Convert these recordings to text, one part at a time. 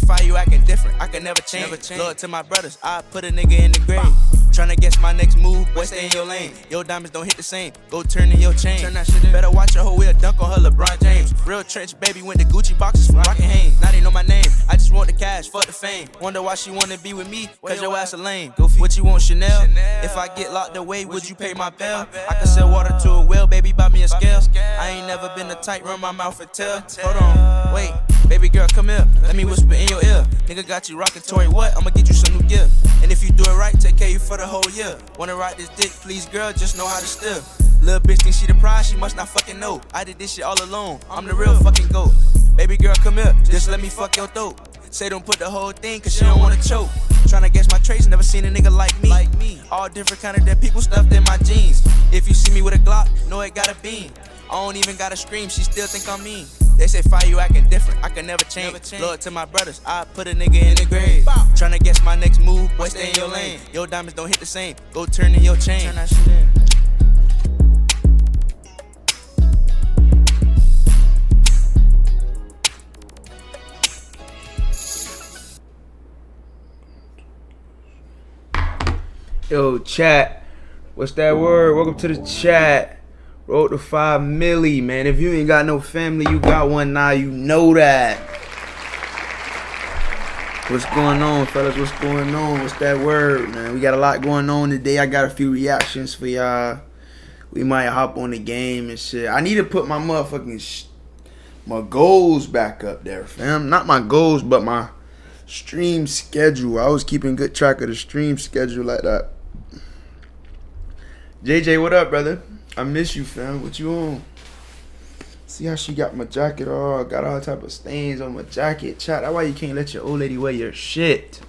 fire, you acting different. I can never change. Lord to my brothers, I put a nigga in the grave. Tryna guess my next move, boy, stay in your lane. Your diamonds don't hit the same, go turn in your chain. Turn that shit in. Better watch your hoe, we'll dunk on her LeBron James. Real trench baby, went to Gucci boxes from Rockin' Hanes. Now they know my name, I just want the cash, fuck the fame. Wonder why she wanna be with me, cause your ass a lame. What you want, Chanel? If I get locked away, would you pay my bill? I can sell water to a well, baby, buy me a scale. I ain't never been a tight, run my mouth and tell. Hold on, wait, baby girl, come here. Let me whisper in your ear. Nigga got you rockin' Tory, what? I'ma get you some new gear. And if you do it right, take care of you for the whole year. Wanna ride this dick, please girl, just know how to steer. Little bitch think she the prize, she must not fucking know. I did this shit all alone, I'm the real fucking GOAT. Baby girl, come here, just let me fuck your throat. Say don't put the whole thing, cause she don't wanna choke. Tryna guess my traits, never seen a nigga like me. All different kind of dead people stuffed in my jeans. If you see me with a Glock, know it got a beam. I don't even gotta scream, she still think I'm mean. They say fire, you acting different, I can never change. Lord to my brothers, I put a nigga in the grave. Tryna guess my next move, boy, stay in your lane. Your diamonds don't hit the same, go turn in your chain. Turn that shit in. Yo, chat. What's that word? Welcome to the chat. Road to 5 milli, man. If you ain't got no family, you got one now. You know that. What's going on, fellas? What's going on? What's that word, man? We got a lot going on today. I got a few reactions for y'all. We might hop on the game and shit. I need to put my motherfucking my goals back up there, fam. Not my goals, but my stream schedule. I was keeping good track of the stream schedule like that. JJ, what up, brother? I miss you, fam. What you on? See how she got my jacket all, got all type of stains on my jacket. Chat, that's why you can't let your old lady wear your shit.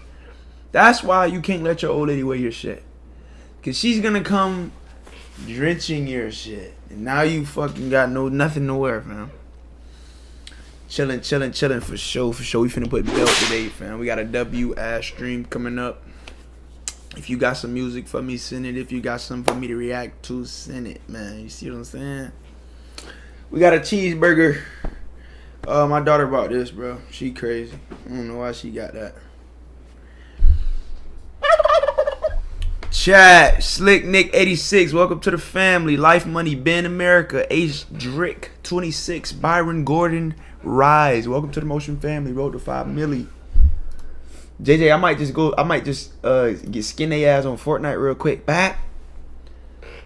That's why you can't let your old lady wear your shit. Cause she's gonna come drenching your shit. And now you fucking got nothing to wear, fam. Chilling for sure. We finna put belt today, fam. We got a W-ass stream coming up. If you got some music for me, send it. If you got something for me to react to, send it, man. You see what I'm saying? We got a cheeseburger. My daughter bought this, bro. She crazy. I don't know why she got that. Chat, Slick Nick 86, welcome to the family. Life Money, Ben America, H Drick 26, Byron Gordon, Rise. Welcome to the Motion family. Road to 5 milli. JJ, I might just get skin their ass on Fortnite real quick. Back.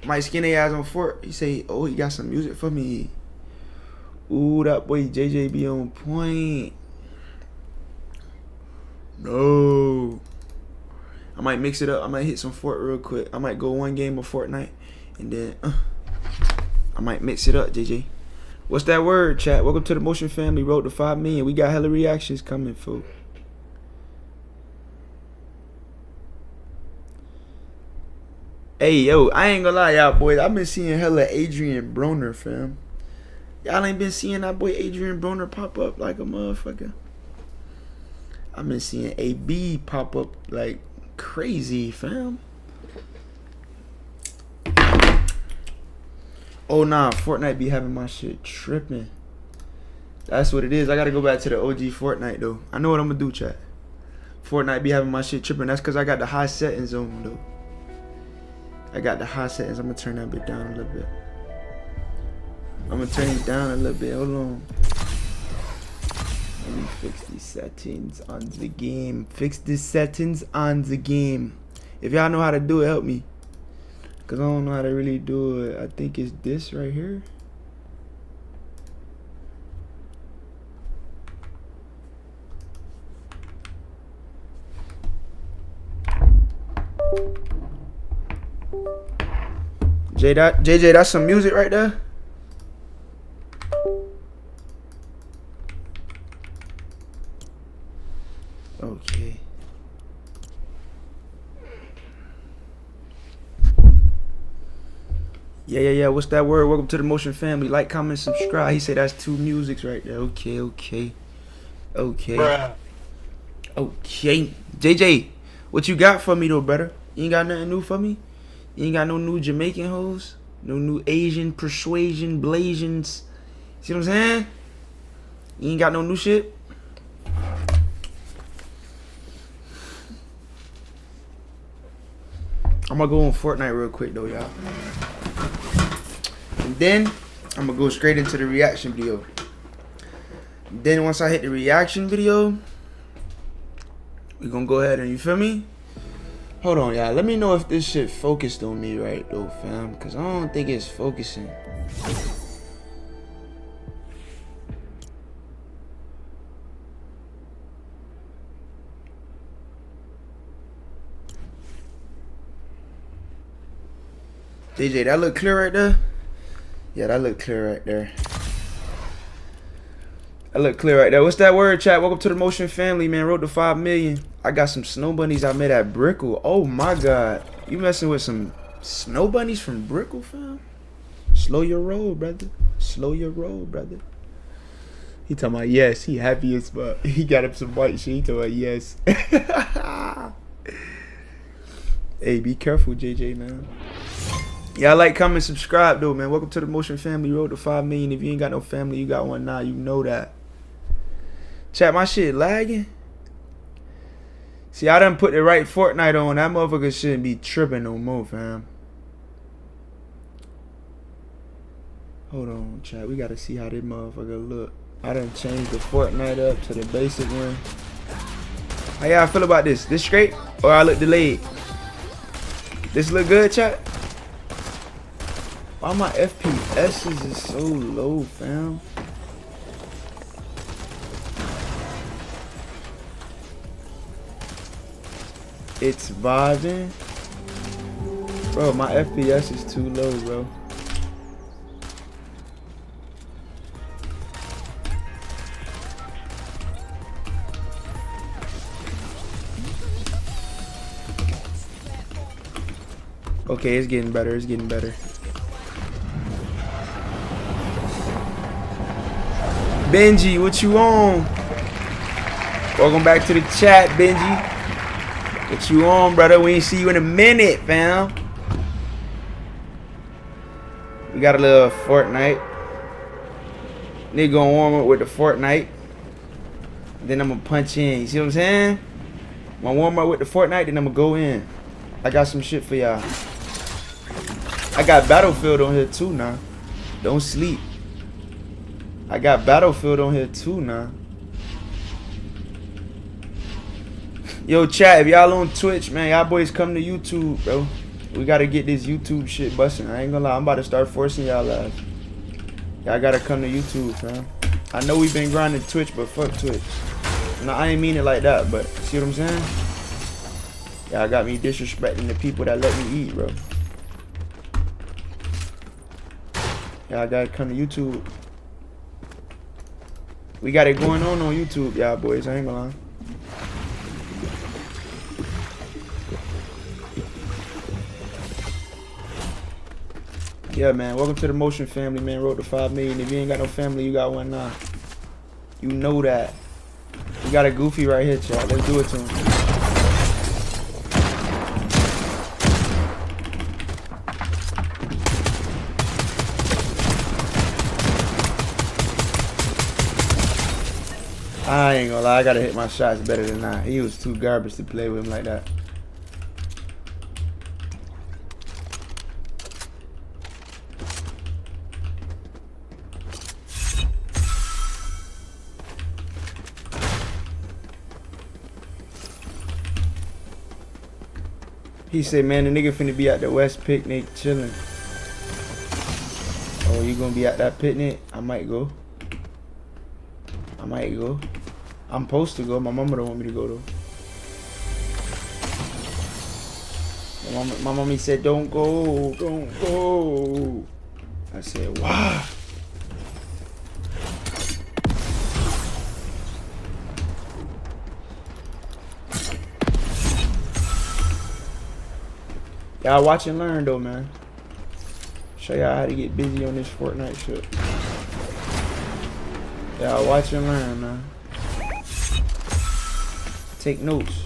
Might skin their ass on Fort. He say, oh, he got some music for me. Ooh, that boy JJ be on point. No. I might mix it up. I might hit some Fort real quick. I might go one game of Fortnite. And then I might mix it up, JJ. What's that word, chat? Welcome to the Motion family. Road to 5 million. We got hella reactions coming, folks. Hey, yo, I ain't gonna lie, y'all boys. I've been seeing hella Adrian Broner, fam. Y'all ain't been seeing that boy Adrian Broner pop up like a motherfucker. I've been seeing AB pop up like crazy, fam. Oh, nah, Fortnite be having my shit tripping. That's what it is. I gotta go back to the OG Fortnite, though. I know what I'm gonna do, chat. Fortnite be having my shit tripping. That's because I got the high settings on, though. I got the high settings. I'm gonna turn that bit down a little bit. I'm gonna turn it down a little bit. Hold on. Let me fix these settings on the game. Fix the settings on the game. If y'all know how to do it, help me. Cause I don't know how to really do it. I think it's this right here. JJ, that's some music right there. Okay. Yeah. What's that word? Welcome to the Motion family. Like, comment, subscribe. He said that's 2 musics right there. Okay. Bruh. Okay. JJ, what you got for me though, brother? You ain't got nothing new for me? You ain't got no new Jamaican hoes? No new Asian persuasion blazins? See what I'm saying? You ain't got no new shit? I'm gonna go on Fortnite real quick though, y'all. And then I'm gonna go straight into the reaction video. Then once I hit the reaction video, we gonna go ahead and, you feel me? Hold on, y'all. Let me know if this shit focused on me right though, fam. Cause I don't think it's focusing. DJ, that look clear right there? Yeah, that look clear right there. That look clear right there. What's that word, chat? Welcome to the Motion family, man. Road to 5 million. I got some snow bunnies I met at Brickle. Oh my god. You messing with some snow bunnies from Brickle, fam? Slow your roll, brother. Slow your roll, brother. He talking about yes. He happy as fuck. He got up some white shit. He talking about yes. Hey, be careful, JJ, man. Y'all like, comment, subscribe though, man. Welcome to the Motion family. Road to 5 million. If you ain't got no family, you got one now. You know that. Chat, my shit lagging. See, I done put the right Fortnite on. That motherfucker shouldn't be tripping no more, fam. Hold on, chat. We gotta see how this motherfucker look. I done changed the Fortnite up to the basic one. How y'all feel about this? This straight? Or I look delayed? This look good, chat? Why my FPS is so low, fam? It's vibing. Bro, my FPS is too low, bro. Okay, it's getting better. It's getting better. Benji, what you on? Welcome back to the chat, Benji. What you on, brother? We ain't see you in a minute, fam. We got a little Fortnite. Nigga gonna warm up with the Fortnite. Then I'm gonna punch in. You see what I'm saying? I'm gonna warm up with the Fortnite, then I'm gonna go in. I got some shit for y'all. I got Battlefield on here too now. Don't sleep. I got Battlefield on here too now. Yo, chat, if y'all on Twitch, man, y'all boys come to YouTube, bro. We gotta get this YouTube shit busting. I ain't gonna lie, I'm about to start forcing y'all out. Y'all gotta come to YouTube, fam. I know we've been grinding Twitch, but fuck Twitch. No, I ain't mean it like that, but see what I'm saying? Y'all got me disrespecting the people that let me eat, bro. Y'all gotta come to YouTube. We got it going on YouTube, y'all boys. I ain't gonna lie. Yeah, man. Welcome to the Motion family, man. Road to 5 million. If you ain't got no family, you got one now. You know that. We got a goofy right here, chat. Let's do it to him. I ain't gonna lie, I gotta hit my shots better than that. He was too garbage to play with him like that. He said, man, the nigga finna be at the West picnic chilling. Oh, you gonna be at that picnic? I might go. I might go. I'm supposed to go. My mama don't want me to go though. My mommy said, don't go, don't go. I said, why? Y'all watch and learn though, man. Show y'all how to get busy on this Fortnite shit. Y'all watch and learn, man. Take notes.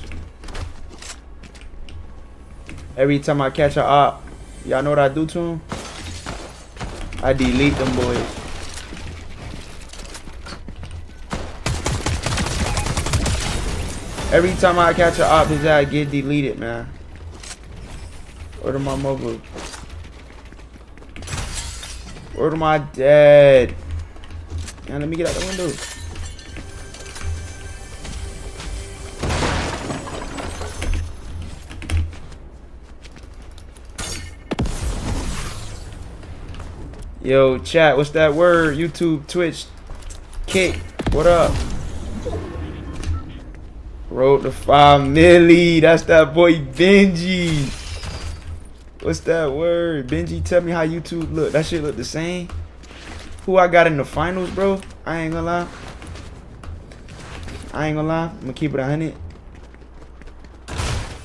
Every time I catch a op, y'all know what I do to them? I delete them boys. Every time I catch a op, his ass get deleted, man. Where to my mother? Where to my dad? Now let me get out the window. Yo, chat, what's that word? YouTube, Twitch, Kick, what up? Road to 5 milli. That's that boy Benji. What's that word? Benji, tell me how YouTube look. That shit look the same. Who I got in the finals, bro? I ain't gonna lie. I'm gonna keep it 100.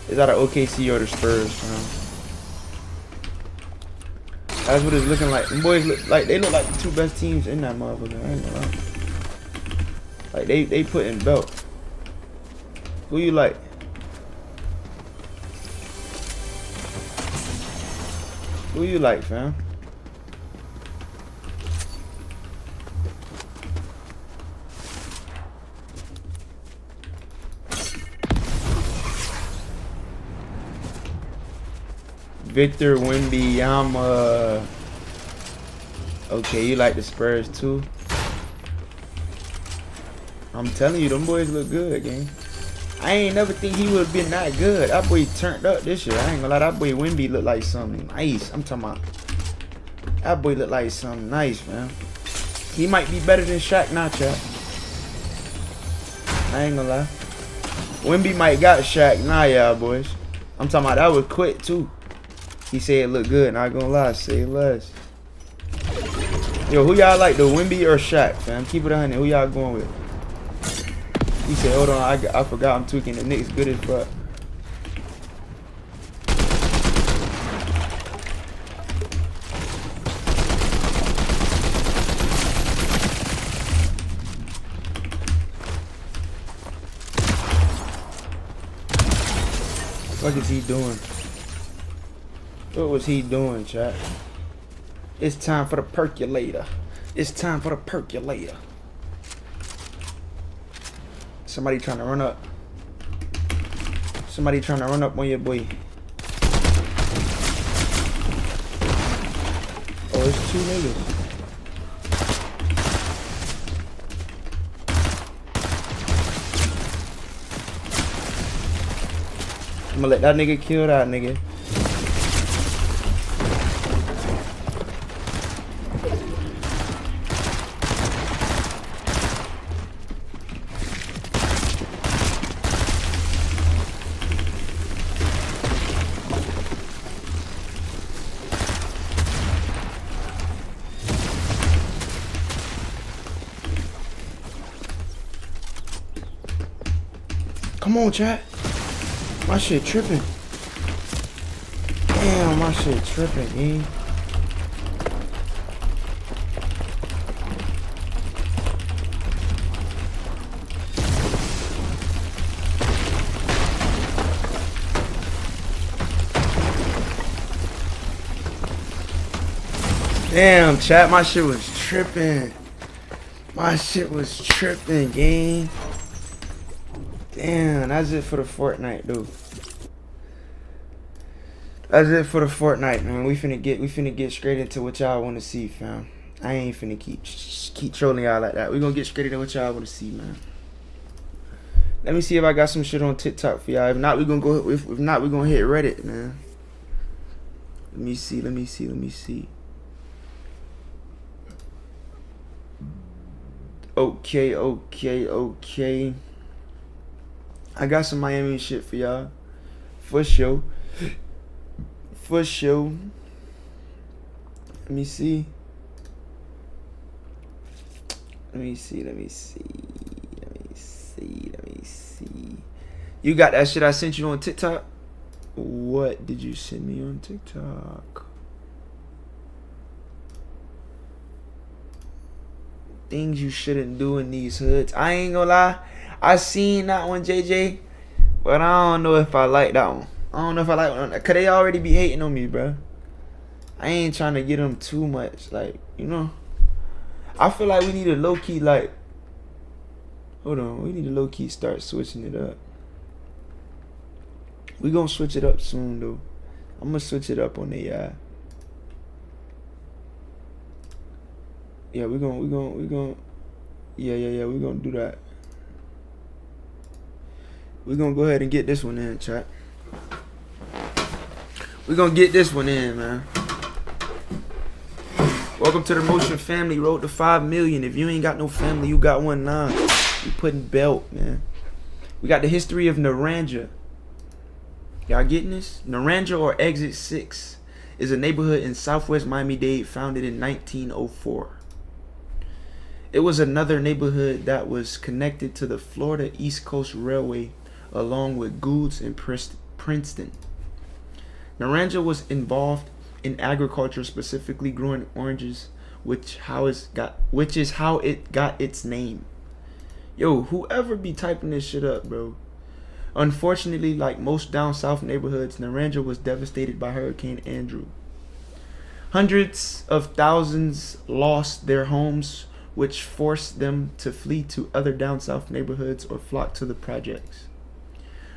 Is that an OKC or the Spurs, fam? That's what it's looking like. Them boys look like the two best teams in that motherfucker. I ain't gonna lie. Like they put in belt. Who you like? Who you like, fam? Victor Wembanyama. Okay, you like the Spurs too? I'm telling you, them boys look good, gang. I ain't never think he would have been that good. That boy turned up this year. I ain't gonna lie, that boy Wemby look like something nice. I'm talking about that boy look like something nice, man. He might be better than Shaq now, chat. I ain't gonna lie. Wemby might got Shaq now, yeah, boys. I'm talking about that was quick too. He said it looked good, not gonna lie, say less. Yo, who y'all like, the Wemby or Shaq, fam? Keep it 100. Who y'all going with? He said, hold on, I forgot I'm tweaking. The Knicks good as fuck. What is he doing? What was he doing, chat? It's time for the percolator. It's time for the percolator. Somebody trying to run up. Somebody trying to run up on your boy. Oh, it's two niggas. I'm gonna let that nigga kill that nigga. Come on, chat. My shit tripping. Damn, my shit tripping, man. Damn, chat, my shit was tripping. My shit was tripping, gang. Damn, that's it for the Fortnite, dude. That's it for the Fortnite, man. We finna get straight into what y'all want to see, fam. I ain't finna keep trolling y'all like that. We gonna get straight into what y'all want to see, man. Let me see if I got some shit on TikTok for y'all. If not, we gonna go. If not, we gonna hit Reddit, man. Let me see. Okay. I got some Miami shit for y'all. For sure. Let me see. You got that shit I sent you on TikTok? What did you send me on TikTok? Things you shouldn't do in these hoods. I ain't gonna lie. I seen that one, JJ, but I don't know if I like that one. I don't know if I like one, cause they already be hating on me, bro. I ain't trying to get them too much, like, you know. I feel like we need to low key, like, hold on, we need to low key start switching it up. We gonna switch it up soon, though. I'm gonna switch it up on the yeah, we gonna yeah, we gonna do that. We gonna go ahead and get this one in, chat. We gonna get this one in, man. Welcome to the Motion family. Road to 5 million. If you ain't got no family, you got one now. We putting belt, man. We got the history of Naranja. Y'all getting this? Naranja, or Exit 6, is a neighborhood in Southwest Miami-Dade founded in 1904. It was another neighborhood that was connected to the Florida East Coast Railway along with Goods and Princeton. Naranja was involved in agriculture, specifically growing oranges, which is how it got its name. Yo, whoever be typing this shit up, bro. Unfortunately, like most down south neighborhoods, Naranja was devastated by Hurricane Andrew. Hundreds of thousands lost their homes, which forced them to flee to other down south neighborhoods or flock to the projects.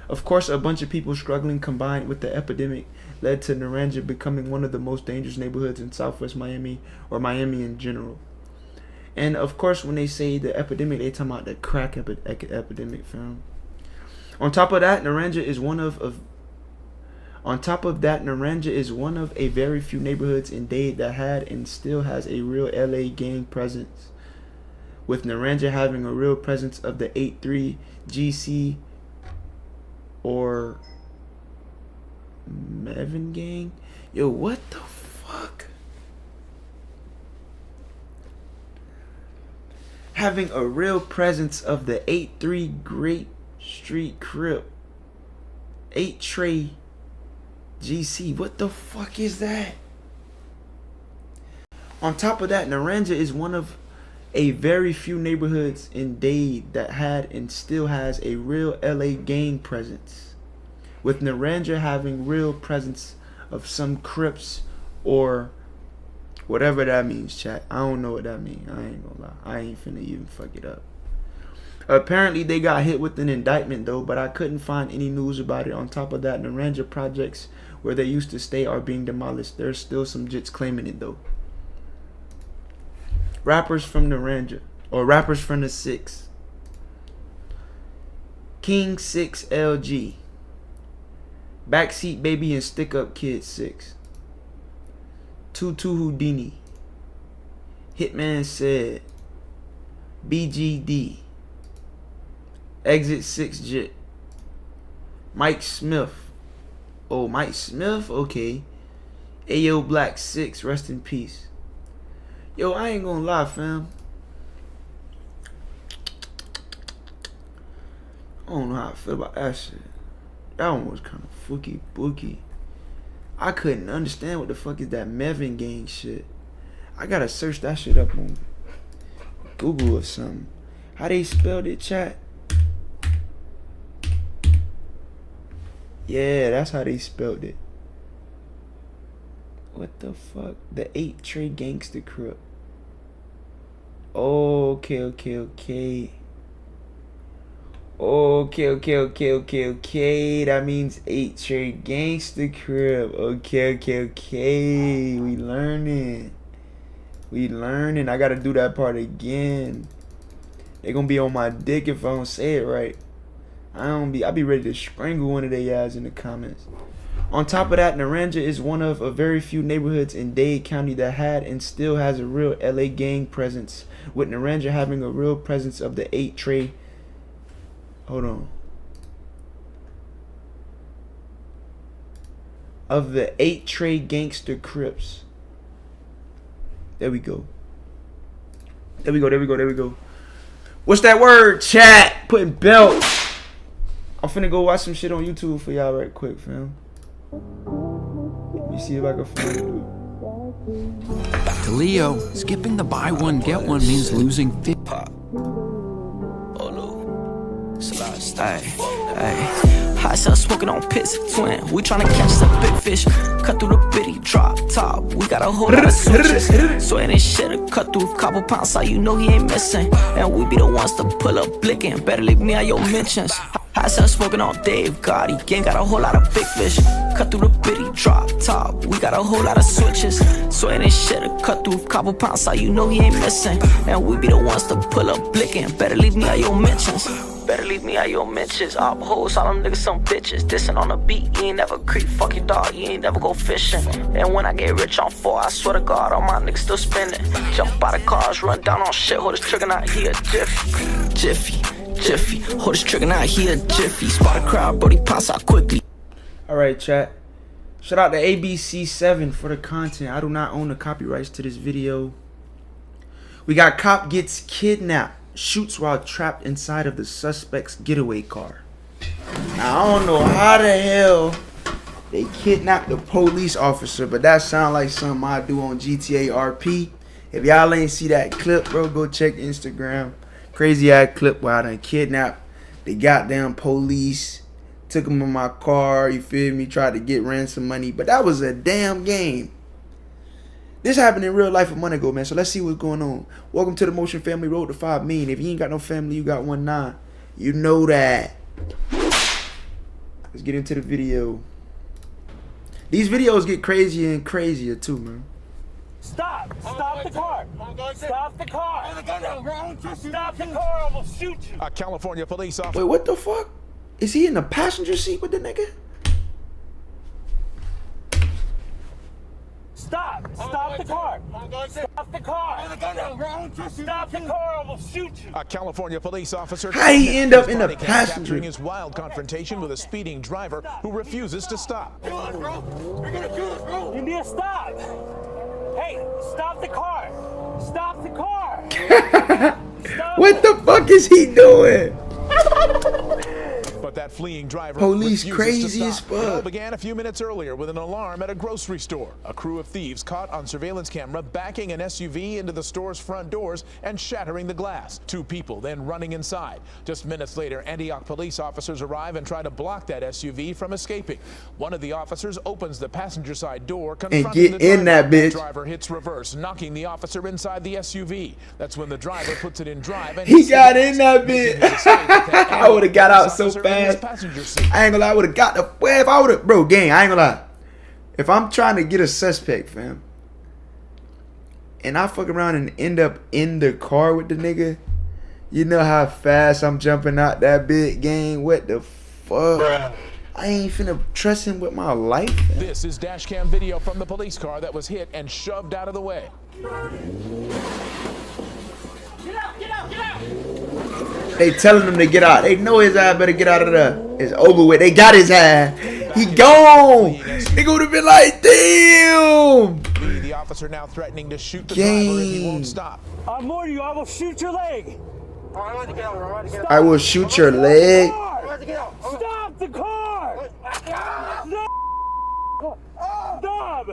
Of course, a bunch of people struggling combined with the epidemic led to Naranja becoming one of the most dangerous neighborhoods in Southwest Miami, or Miami in general. And of course, when they say the epidemic, they talking about the crack epidemic, fam. On top of that, Naranja is one of a very few neighborhoods in Dade that had and still has a real LA gang presence, with Naranja having a real presence of the 8-3 GC or Mevin gang. Yo, what the fuck? Having a real presence of the 8-3 Great Street Crip 8-Tray GC. What the fuck is that? On top of that, Naranja is one of a very few neighborhoods in Dade that had and still has a real LA gang presence, with Naranja having real presence of some Crips or whatever that means, chat. I don't know what that means. I ain't gonna lie. I ain't finna even fuck it up. Apparently they got hit with an indictment though, but I couldn't find any news about it. On top of that, Naranja projects where they used to stay are being demolished. There's still some jits claiming it though. Rappers from Naranja, or rappers from the 6. King 6 LG. Backseat Baby and Stick Up Kid 6. Tutu Houdini. Hitman Said. BGD. Exit 6 Jit. Mike Smith. Oh, Mike Smith? Okay. Ayo Black 6, rest in peace. Yo, I ain't gonna lie, fam. I don't know how I feel about that shit. That one was kind of fooky booky. I couldn't understand what the fuck is that Mevin gang shit. I gotta search that shit up on Google or something. How they spelled it, chat? Yeah, that's how they spelled it. What the fuck? The 8-Tray Gangster Crip. Oh, okay. Okay. That means 8-Tray Gangster Crip. Okay. We learning. I gotta do that part again. They gonna be on my dick if I don't say it right. I be ready to strangle one of their ass in the comments. On top of that, Naranja is one of a very few neighborhoods in Dade County that had and still has a real LA gang presence, with Naranja having a real presence of the 8-Tray. Hold on. Of the 8-Tray Gangster Crips. There we go. What's that word, chat? Putting belt. I'm finna go watch some shit on YouTube for y'all right quick, fam. Let me see if I can find it. Back to Leo. Skipping the buy one, get one means losing 50. Hey. Hot shot smoking on pits, twin. We tryna catch some big fish. Cut through the bitty, drop top. We got a whole lot of switches. Sweating shit to cut through a couple pounds, so you know he ain't missing. And we be the ones to pull up blicking. Better leave me out your mentions. High self smoking on Dave Gotti. Gang got a whole lot of big fish. Cut through the bitty, drop top. We got a whole lot of switches. So it ain't shit to cut through. Couple pounds, so you know he ain't missing. And we be the ones to pull up blicking. Better leave me out your mentions. Better leave me out your mentions. Op hoes, all them niggas some bitches. Dissing on the beat, you ain't never creep. Fuck your dog, you ain't never go fishing. And when I get rich on 4, I swear to God, all my niggas still spinning. Jump out of cars, run down on shit. Hold this trigger, not here, jiffy. Jiffy. Hold this trigger, not here, jiffy. Spot a crowd, brody, pass out quickly. Alright, chat. Shout out to ABC7 for the content. I do not own the copyrights to this video. We got cop gets kidnapped. Shoots while trapped inside of the suspect's getaway car. Now, I don't know how the hell they kidnapped the police officer, but that sound like something I do on GTA RP. If y'all ain't see that clip, bro, go check Instagram. Crazy ass clip where I done kidnapped the goddamn police. Took them in my car, you feel me? Tried to get ransom money, but that was a damn game. This happened in real life a month ago, man. So let's see what's going on. Welcome to the Motion Family Road to 5 million. If you ain't got no family, you got 1-9. You know that. Let's get into the video. These videos get crazier and crazier too, man. Stop! Stop the car! Stop the car! Stop the car! I will shoot you! A California police officer. Wait, what the fuck? Is he in the passenger seat with the nigga? Stop! Stop the car! Stop the car! Stop the car! I will shoot you! A California police officer. How he end up in the body cam passenger? capturing his wild confrontation with a speeding driver who refuses to stop. You need to stop! Hey, stop the car! Stop the car! Stop What it. the fuck is he doing? But that fleeing driver Police refuses crazy to as stop. It all fuck. began a few minutes earlier with an alarm at a grocery store. A crew of thieves caught on surveillance camera backing an SUV into the store's front doors and shattering the glass. 2 people then running inside. Just minutes later, Antioch police officers arrive and try to block that SUV from escaping. One of the officers opens the passenger side door, confronting get the in that bitch. The driver hits reverse, knocking the officer inside the SUV. That's when the driver puts it in drive and He hits the got gas, in that making bitch. his escape with that I would've got out so police officer in his fast. passenger seat. I ain't gonna lie, I would've got the. Well, if I would've. Bro, gang, I ain't gonna lie. If I'm trying to get a suspect, fam, and I fuck around and end up in the car with the nigga, you know how fast I'm jumping out that big, gang? What the fuck? Bruh. I ain't finna trust him with my life, fam. This is dashcam video from the police car that was hit and shoved out of the way. Get out! Get out! Get out! They telling him to get out. They know his ass better get out of there. It's over with. They got his ass. He gone. They would have been like, damn. The officer now threatening to shoot the driver if he won't stop. I'm warning you, I will shoot your leg! I will shoot your leg. Stop the car! No! Stop!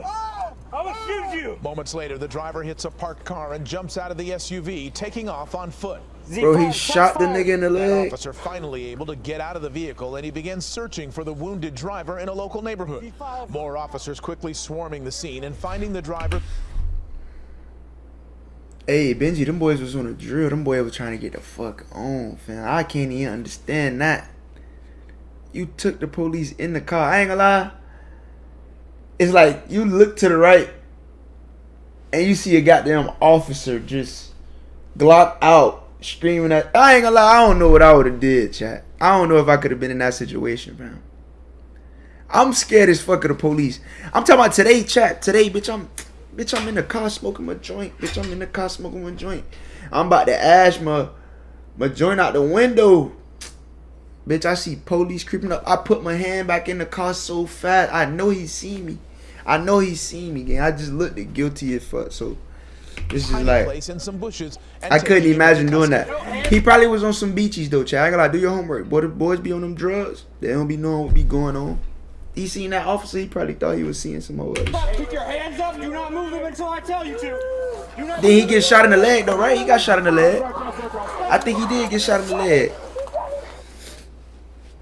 I will shoot you! Moments later, the driver hits a parked car and jumps out of the SUV, taking off on foot. Bro, he shot the nigga in the That leg. officer finally able to get out of the vehicle, and he begins searching for the wounded driver in a local neighborhood. More officers quickly swarming the scene and finding the driver. Hey, Benji, them boys was on a drill. Them boys was trying to get the fuck on, fam. I can't even understand that. You took the police in the car. I ain't gonna lie. It's like you look to the right and you see a goddamn officer just Glock out, screaming at. I ain't gonna lie. I don't know what I would have did, chat. I don't know if I could have been in that situation, fam. I'm scared as fuck of the police. I'm talking about today, chat. Today, bitch, I'm in the car smoking my joint. Bitch, I'm in the car smoking my joint. I'm about to ash my joint out the window. Bitch, I see police creeping up. I put my hand back in the car so fast. I know he seen me. Gang. I just looked at guilty as fuck. So this is like, place in some bushes and I couldn't taking him imagine into doing custody. that. He probably was on some beaches though, chat. I gotta do your homework. Boy, the boys be on them drugs. They don't be knowing what be going on. He seen that officer. He probably thought he was seeing some more. Keep your hands up. Do not move them until I tell you to. Do not Then he get shot in the leg though, right? He got shot in the leg. I think he did get shot in the leg.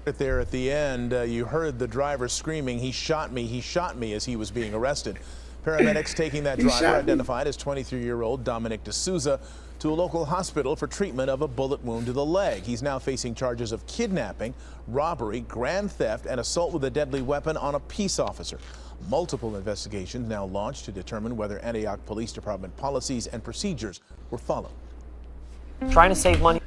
Right there at the end, you heard the driver screaming, he shot me," as he was being arrested. Paramedics taking that He driver, shot me. identified as 23-year-old Dominic D'Souza, to a local hospital for treatment of a bullet wound to the leg. He's now facing charges of kidnapping, robbery, grand theft, and assault with a deadly weapon on a peace officer. Multiple investigations now launched to determine whether Antioch Police Department policies and procedures were followed. Trying to save money.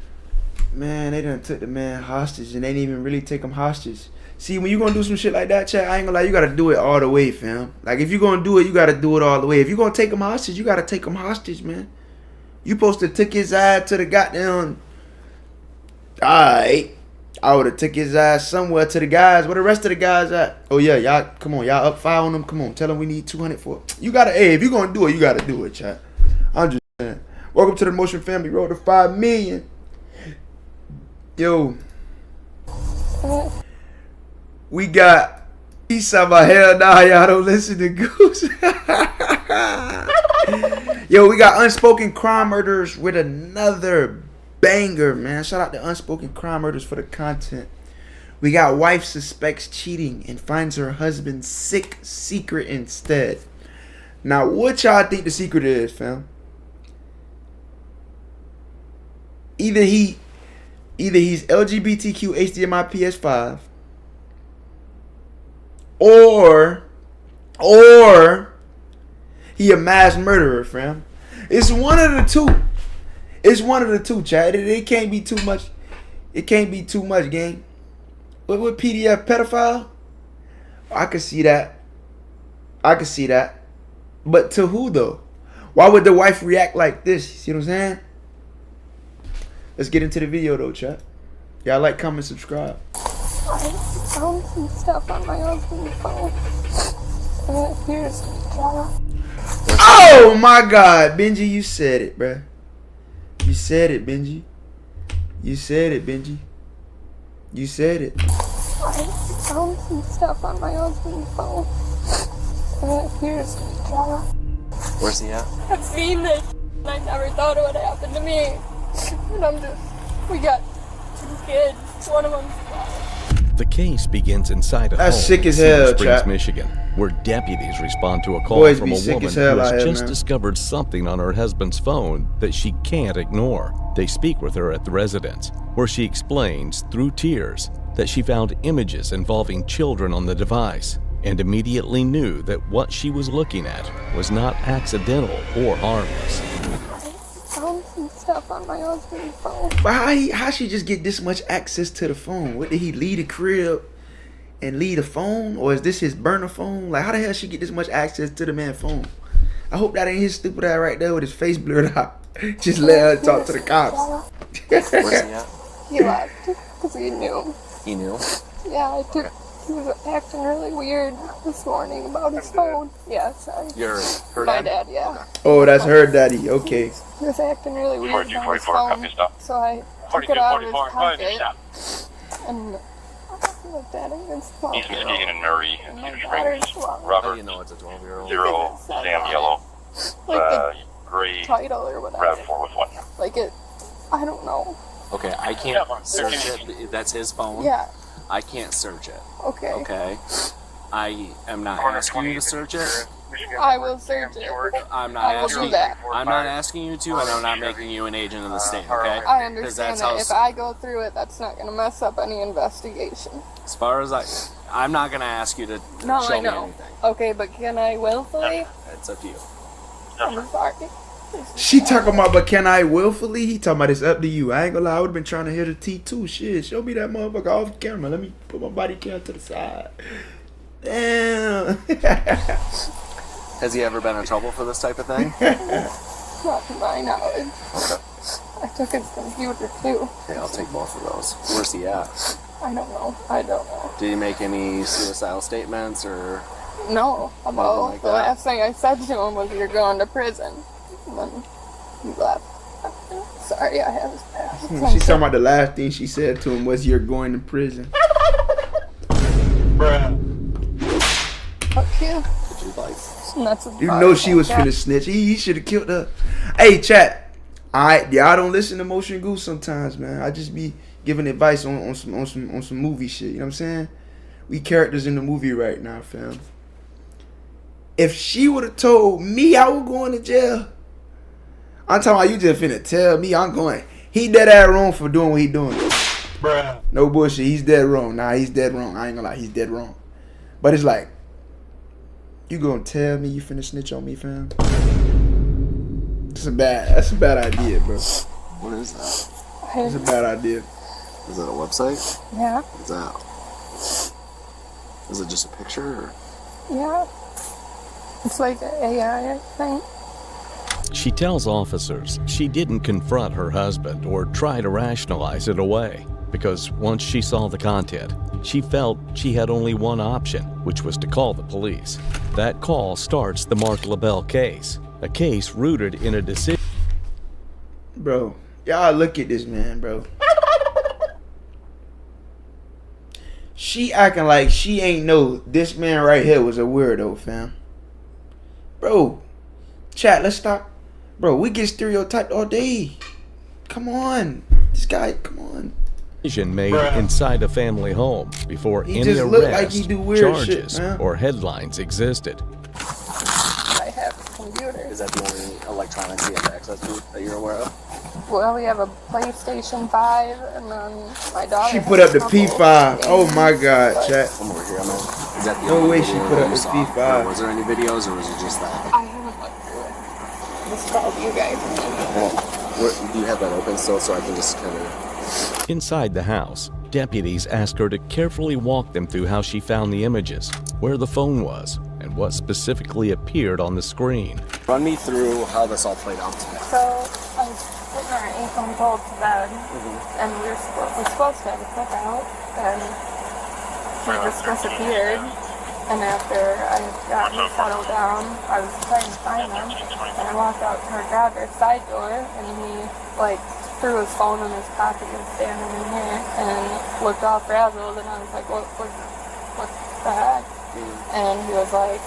Man, they done took the man hostage and they didn't even really take him hostage. See, when you gonna do some shit like that, chat, I ain't gonna lie, you gotta do it all the way, fam. Like, if you gonna do it, you gotta do it all the way. If you gonna take him hostage, you gotta take him hostage, man. You supposed to took his ass to the goddamn... Alright. I would have took his ass somewhere to the guys. Where the rest of the guys at? Oh, yeah, y'all, come on. Y'all up 5 on them. Come on, tell them we need 200 for it. You gotta, hey, if you gonna do it, you gotta do it, chat. I'm just saying. Welcome to the Motion Family Road to 5 million. Yo. We got... He's talking about, hell nah, y'all don't listen to Goose. Yo, we got Unspoken Crime Murders with another banger, man. Shout out to Unspoken Crime Murders for the content. We got wife suspects cheating and finds her husband's sick secret instead. Now, what y'all think the secret is, fam? Either he's LGBTQ HDMI PS5, or he a mass murderer, fam. It's one of the two. It's one of the two, Chad. It can't be too much. It can't be too much, gang. What PDF pedophile? I could see that. I could see that. But to who though? Why would the wife react like this? You see what I'm saying? Let's get into the video though, chat. Y'all like, comment, subscribe. I found some stuff on my husband's phone. Here's Oh my God, Benji, you said it, bruh. You said it, Benji. You said it, Benji. You said it. I found some stuff on my husband's phone. Here's Where's he at? I've seen this. And I never thought it would happen to me. And we got 2 kids. One of them's The case begins inside a That's home sick in as Cedar hell, Springs, chat. Michigan, where deputies respond to a call Boys from be a sick woman as hell who out has here, just man. discovered something on her husband's phone that she can't ignore. They speak with her at the residence, where she explains, through tears, that she found images involving children on the device and immediately knew that what she was looking at was not accidental or harmless. found some stuff on my husband's phone. But how she just get this much access to the phone? What, did he leave the crib and leave the phone? Or is this his burner phone? Like, how the hell she get this much access to the man's phone? I hope that ain't his stupid ass right there with his face blurred out. Just let her talk to the cops. Where's he at? He left because he knew. He knew? Yeah, he was acting really weird this morning about his phone. Yeah, sorry. You're her My dad? dad, yeah. Oh, that's her daddy. Okay. He was acting really weird about his 42, 44, phone. copy, stop. So I took 42, it out of his 44, pocket and looked at it. It's phone. East Muskegon and Murray, And my Cedar daughter's Springs, phone. How do Robert, you know it's a 12-year-old? 0, Sam Yellow, Like Gray, the title or whatever. RAV4 with 1. Like it, I don't know. Okay, I can't search it. That's his phone? Yeah, I can't search it. okay. Okay. I am not asking you to search it. I will search it. I'm not I will asking do that. I'm not asking you to, and I'm not making you an agent of the state, okay? I 'Cause understand that's that how if I go through it, that's not going to mess up any investigation. as far as I'm not gonna ask you to No, show I me know. anything. Okay, but can I willfully? It's up to you. I'm sorry. She talking about, but can I willfully? He talking about it's up to you. I ain't gonna lie, I would have been trying to hit a T2. Shit, show me that motherfucker off camera. Let me put my body cam to the side. Damn. Has he ever been in trouble for this type of thing? Not to my knowledge. I took his computer too. Okay, I'll take both of those. Where's he at? I don't know. I don't know. Did he make any suicidal statements or? No, about like the that. last thing I said to him was, "You're going to prison." And then he left. Sorry, I have his past. She's talking about the last thing she said to him was, "You're going to prison." Fuck you. Did you like? And that's as You far know as she I was got. finna snitch. He should have killed her. Hey, chat. Y'all don't listen to Motiongoose sometimes, man. I just be giving advice on some movie shit. You know what I'm saying? We characters in the movie right now, fam. if she would have told me I was going to jail, I'm talking about you just finna tell me I'm going. He dead ass wrong for doing what he doing. Bruh. No bullshit. He's dead wrong. Nah, he's dead wrong. I ain't gonna lie. He's dead wrong. But it's like, you gonna tell me you finna snitch on me, fam? That's a bad idea, bro. What is that? It's a bad idea. Is that a website? Yeah. Is it just a picture? Or? Yeah. It's like an AI thing. She tells officers she didn't confront her husband or try to rationalize it away because once she saw the content, she felt she had only one option, which was to call the police. That call starts the Mark LaBelle case, a case rooted in a decision. Bro, y'all look at this man, bro. She acting like she ain't know this man right here was a weirdo, fam. Bro, chat, let's stop. Bro, we get stereotyped all day. Come on. This guy, come on. Decision made inside a family home before He any just look arrest, like he do weird charges, shit, man. or headlines existed. I have a computer. Is that the only electronics you have access to that you're aware of? Well, we have a PlayStation 5, and then my daughter. She has put up a the couple P5. Oh my god, but chat. I'm over here, man. Is that the No only way she video put that up you the saw? P5. Or was there any videos, or was it just that? I haven't looked through it. Just called you guys. Do you have that open still so I can just kind of... Inside the house, deputies asked her to carefully walk them through how she found the images, where the phone was, and what specifically appeared on the screen. Run me through how this all played out today. So I was putting our 8-month-old to bed, and we're supposed to have a cookout, and he just disappeared. And after I got him settled down, I was trying to find him, and I walked out to our driver's side door, and he threw his phone in his pocket and was standing in here, and looked all frazzled, and I was like, what the heck? And he was like,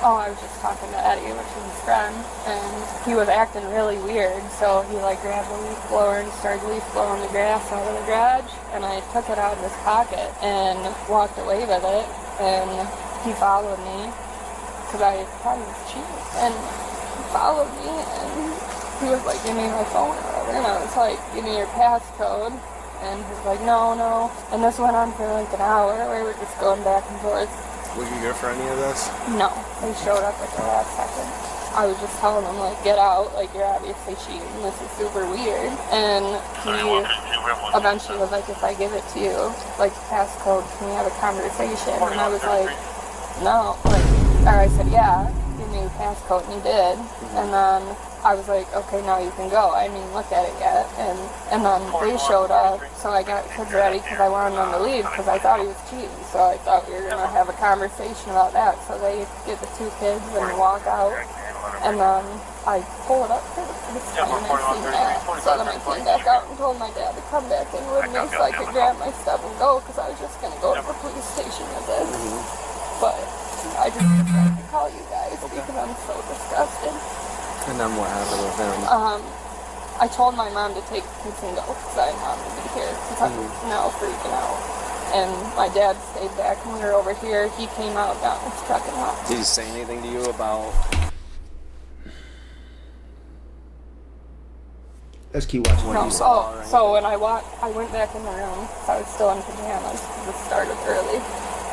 oh, I was just talking to Eddie, which is his friend, and he was acting really weird, so he grabbed a leaf blower and started leaf blowing the grass out of the garage, and I took it out of his pocket and walked away with it, and he followed me, because I thought he was cheating, and he followed me, and he was like, give me my phone or whatever, and I was like, give me your passcode, and he was like, no, and this went on for an hour, we were just going back and forth. Were you here for any of this? No, they showed up at the last second. I was just telling them, get out, you're obviously cheating, this is super weird, and he eventually was like, if I give it to you, passcode, can we have a conversation, and I was like, no, or I said, yeah, give me the passcode, and he did, and then I was like, okay, now you can go. I didn't even look at it yet, and then they showed up, so I got kids ready because I wanted them to leave because I thought he was cheating, so I thought we were going to have a conversation about that, so they get the two kids and walk out, and then I pull it up for the first time and I see that, so then I came back out and told my dad to come back in with me so I could grab my stuff and go because I was just going to go to the police station with it. But I just decided to call you guys because I'm so disgusted. And then what happened with him? I told my mom to take the kids and go because I didn't want them to be here because I'm now freaking out. And my dad stayed back when we were over here. He came out, got his truck and left. Did he say anything to you about... Let's keep watching. What you saw? So when I went back in the room. I was still in pajamas because it started early,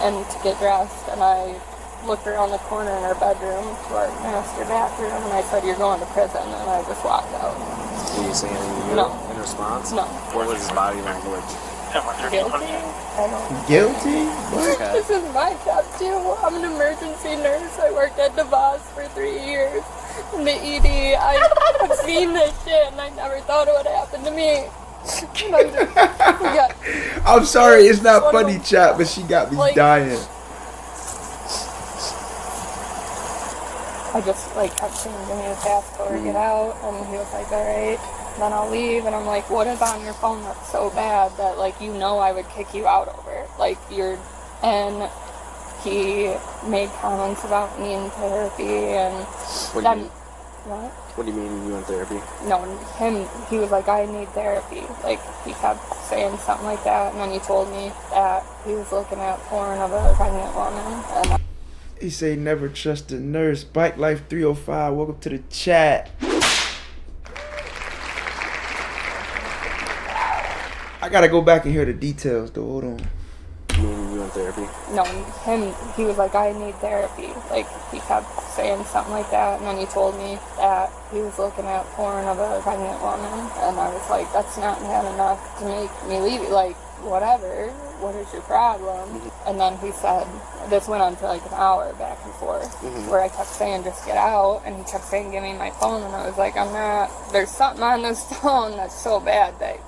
and to get dressed. And I looked around the corner in our bedroom to our master bathroom, and I said, "You're going to prison." And I just walked out. Did he say anything to you in response? No. What was his body language? Guilty? I don't. Guilty? What? Okay. This is my job too. I'm an emergency nurse. I worked at DeVos for 3 years. In the ED, I've seen this shit, and I never thought it would happen to me. I'm sorry, it's not funny, chat, but she got me dying. I just kept saying, give me the passcode, get out, and he was like, alright, then I'll leave, and I'm like, what is on your phone that's so bad that I would kick you out over? And he made comments about me in therapy, and What do you mean you in therapy? No, he was like, I need therapy. He kept saying something like that, and then he told me that he was looking at porn of a pregnant woman, and He say never trust a nurse. Bike Life 305. Welcome to the chat. I gotta go back and hear the details though. Hold on. You in therapy? No, he was like, I need therapy. Like, he kept saying something like that, and then he told me that he was looking at porn of a pregnant woman, and I was like, that's not bad enough to make me leave you. Like, whatever, what is your problem? And then he said, this went on for like an hour back and forth, where I kept saying, just get out, and he kept saying, give me my phone, and I was like, I'm not, there's something on this phone that's so bad that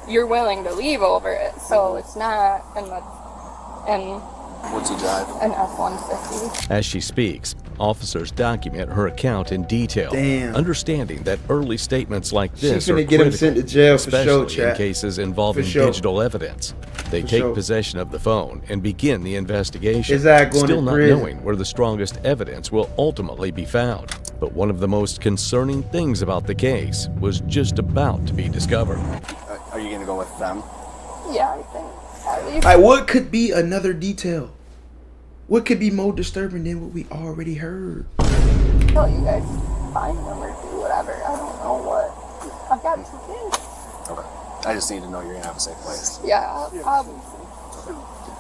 you're willing to leave over it, so it's not, and What's he drive? an F-150. As she speaks, officers document her account in detail, Damn. understanding that early statements like this She are finna get him critical, sent to jail for sure, especially in chat. cases involving For sure. digital evidence. They For take sure. possession of the phone and begin the investigation, His ass going still to not prison. knowing where the strongest evidence will ultimately be found. But one of the most concerning things about the case was just about to be discovered. Are you gonna go with them? Yeah, I think, at least. Like, what could be another detail? What could be more disturbing than what we already heard? Until you guys find them or do whatever. I don't know what. I've got 2 kids. Okay. I just need to know you're gonna have a safe place. Yeah, obviously.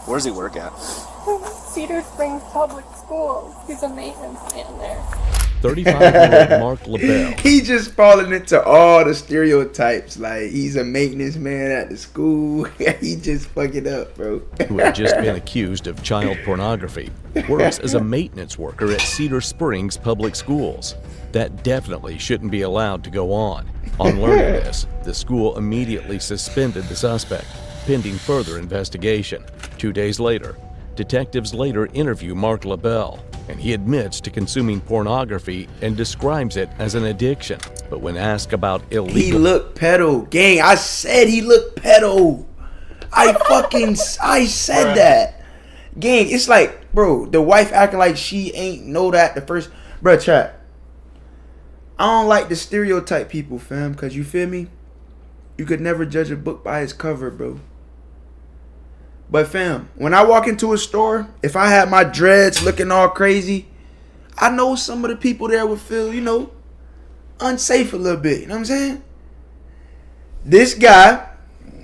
Where does he work at? Cedar Springs Public Schools. He's a maintenance man there. 35-year-old Mark LaBelle, He just falling into all the stereotypes. Like, he's a maintenance man at the school. He just fucking up, bro. who had just been accused of child pornography, works as a maintenance worker at Cedar Springs Public Schools. That definitely shouldn't be allowed to go on. On learning this, the school immediately suspended the suspect, pending further investigation. 2 days later, detectives later interview Mark LaBelle, and he admits to consuming pornography and describes it as an addiction. But when asked about He illegal looked pedo. Gang, I said he looked pedo. I said that. Gang, it's like, bro, the wife acting like she ain't know that the first. Bro, chat. I don't like the stereotype people, fam, because you feel me? You could never judge a book by its cover, bro. But fam, when I walk into a store, if I had my dreads looking all crazy, I know some of the people there would feel, you know, unsafe a little bit. You know what I'm saying? This guy,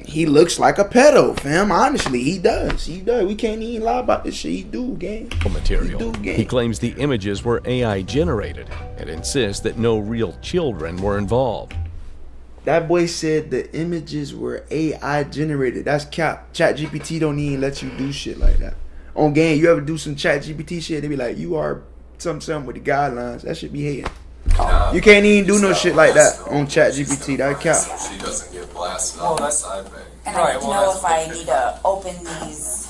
he looks like a pedo, fam. Honestly, he does. He does. We can't even lie about this shit. He do, gang. material. He do, gang. He claims the images were AI generated and insists that no real children were involved. That boy said the images were AI generated. That's cap. ChatGPT don't even let you do shit like that. On game, you ever do some ChatGPT shit, they be like, you are something with the guidelines. That should be hating. You can't even do no shit like that on ChatGPT. That cap. She doesn't get blasted on the side bank. And I need to know if I need to open these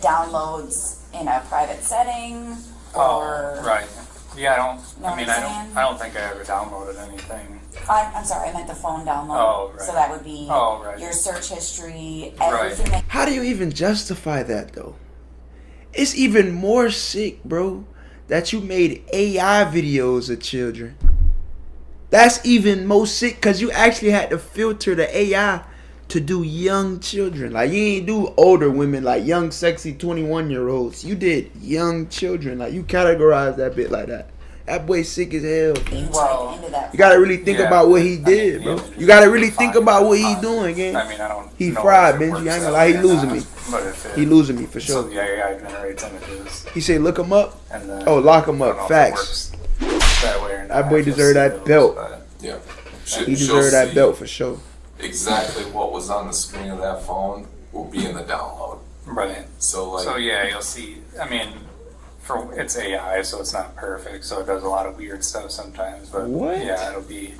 downloads in a private setting or. Right. Yeah, Know what I'm saying? I don't think I ever downloaded anything. I'm sorry, I meant the phone download. Oh, right. So that would be right. your search history, Right. everything that. How do you even justify that though? It's even more sick, bro, that you made AI videos of children. That's even more sick because you actually had to filter the AI to do young children. Like, you ain't do older women, like young, sexy 21-year-olds. You did young children. Like, you categorized that bit like that. That boy sick as hell. Well, You gotta really think about what he did, bro. You gotta really think about what he doing, gang. I mean, I don't. He know fried, if it Benji. works I ain't gonna that lie, he way or losing not, me. But if it, He losing me for So sure. the AI generates images. He say look him up. And then, Oh, lock him I don't know up. if it Facts. works that way or not. That boy You'll deserve see that those, belt. but- Yeah. He deserved that belt for sure. Exactly what was on the screen of that phone will be in the download. Right. So So yeah, you'll see. I mean, it's AI, so it's not perfect. So it does a lot of weird stuff sometimes. But What? yeah, it'll be,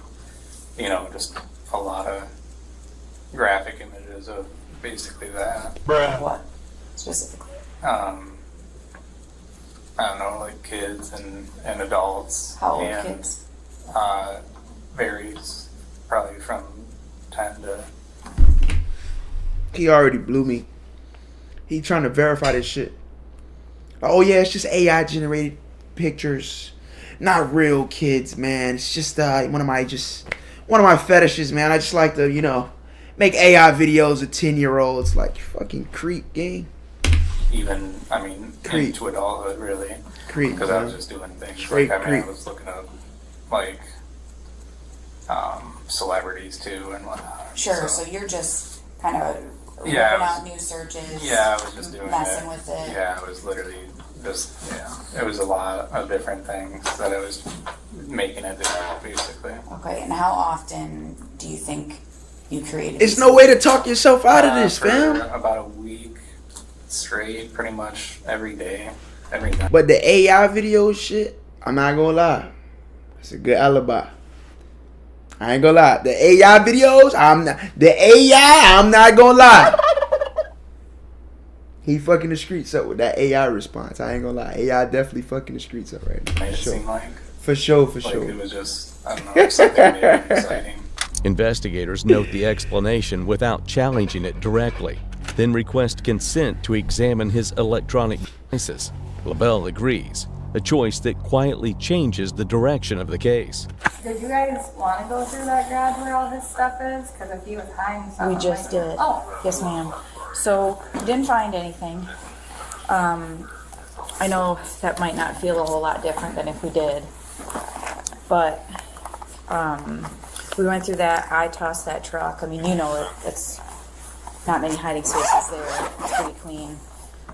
just a lot of graphic images of basically that. What specifically? I don't know, like kids and adults. How old and, kids? Varies probably from 10 to. He already blew me. He trying to verify this shit. Oh yeah, it's just AI generated pictures, not real kids, man. It's just one of my fetishes, man. I just like to, make AI videos of 10-year-olds. Like, fucking creep, gang. even, I mean, into adulthood, really. Because I was just doing things. Straight like, I mean, creep. I was looking up, like, celebrities, too, and whatnot. Sure, so you're just kind of ripping Yeah, I was- out new searches. Yeah, I was just doing messing it. with it. Yeah, I was literally just, it was a lot of different things that I was making it do, basically. Okay, and how often do you think you created? It's no way to talk yourself out of this, For fam. about a week straight, pretty much every day. Every day. But the AI video shit, I'm not gonna lie. It's a good alibi. I ain't gonna lie. The AI videos, I'm not gonna lie. He fucking the streets up with that AI response. I ain't gonna lie. AI definitely fucking the streets up right now. Made it seem like. For sure. Like it was just, I don't know, something new and exciting. Investigators note the explanation without challenging it directly, then request consent to examine his electronic devices. LaBelle agrees, a choice that quietly changes the direction of the case. Did you guys want to go through that garage where all this stuff is? Because if he was hiding something, We just did. Oh, Yes, ma'am. So, didn't find anything. I know that might not feel a whole lot different than if we did. But, we went through that. I tossed that truck. I mean, you know it. It's not many hiding spaces there. It's pretty clean.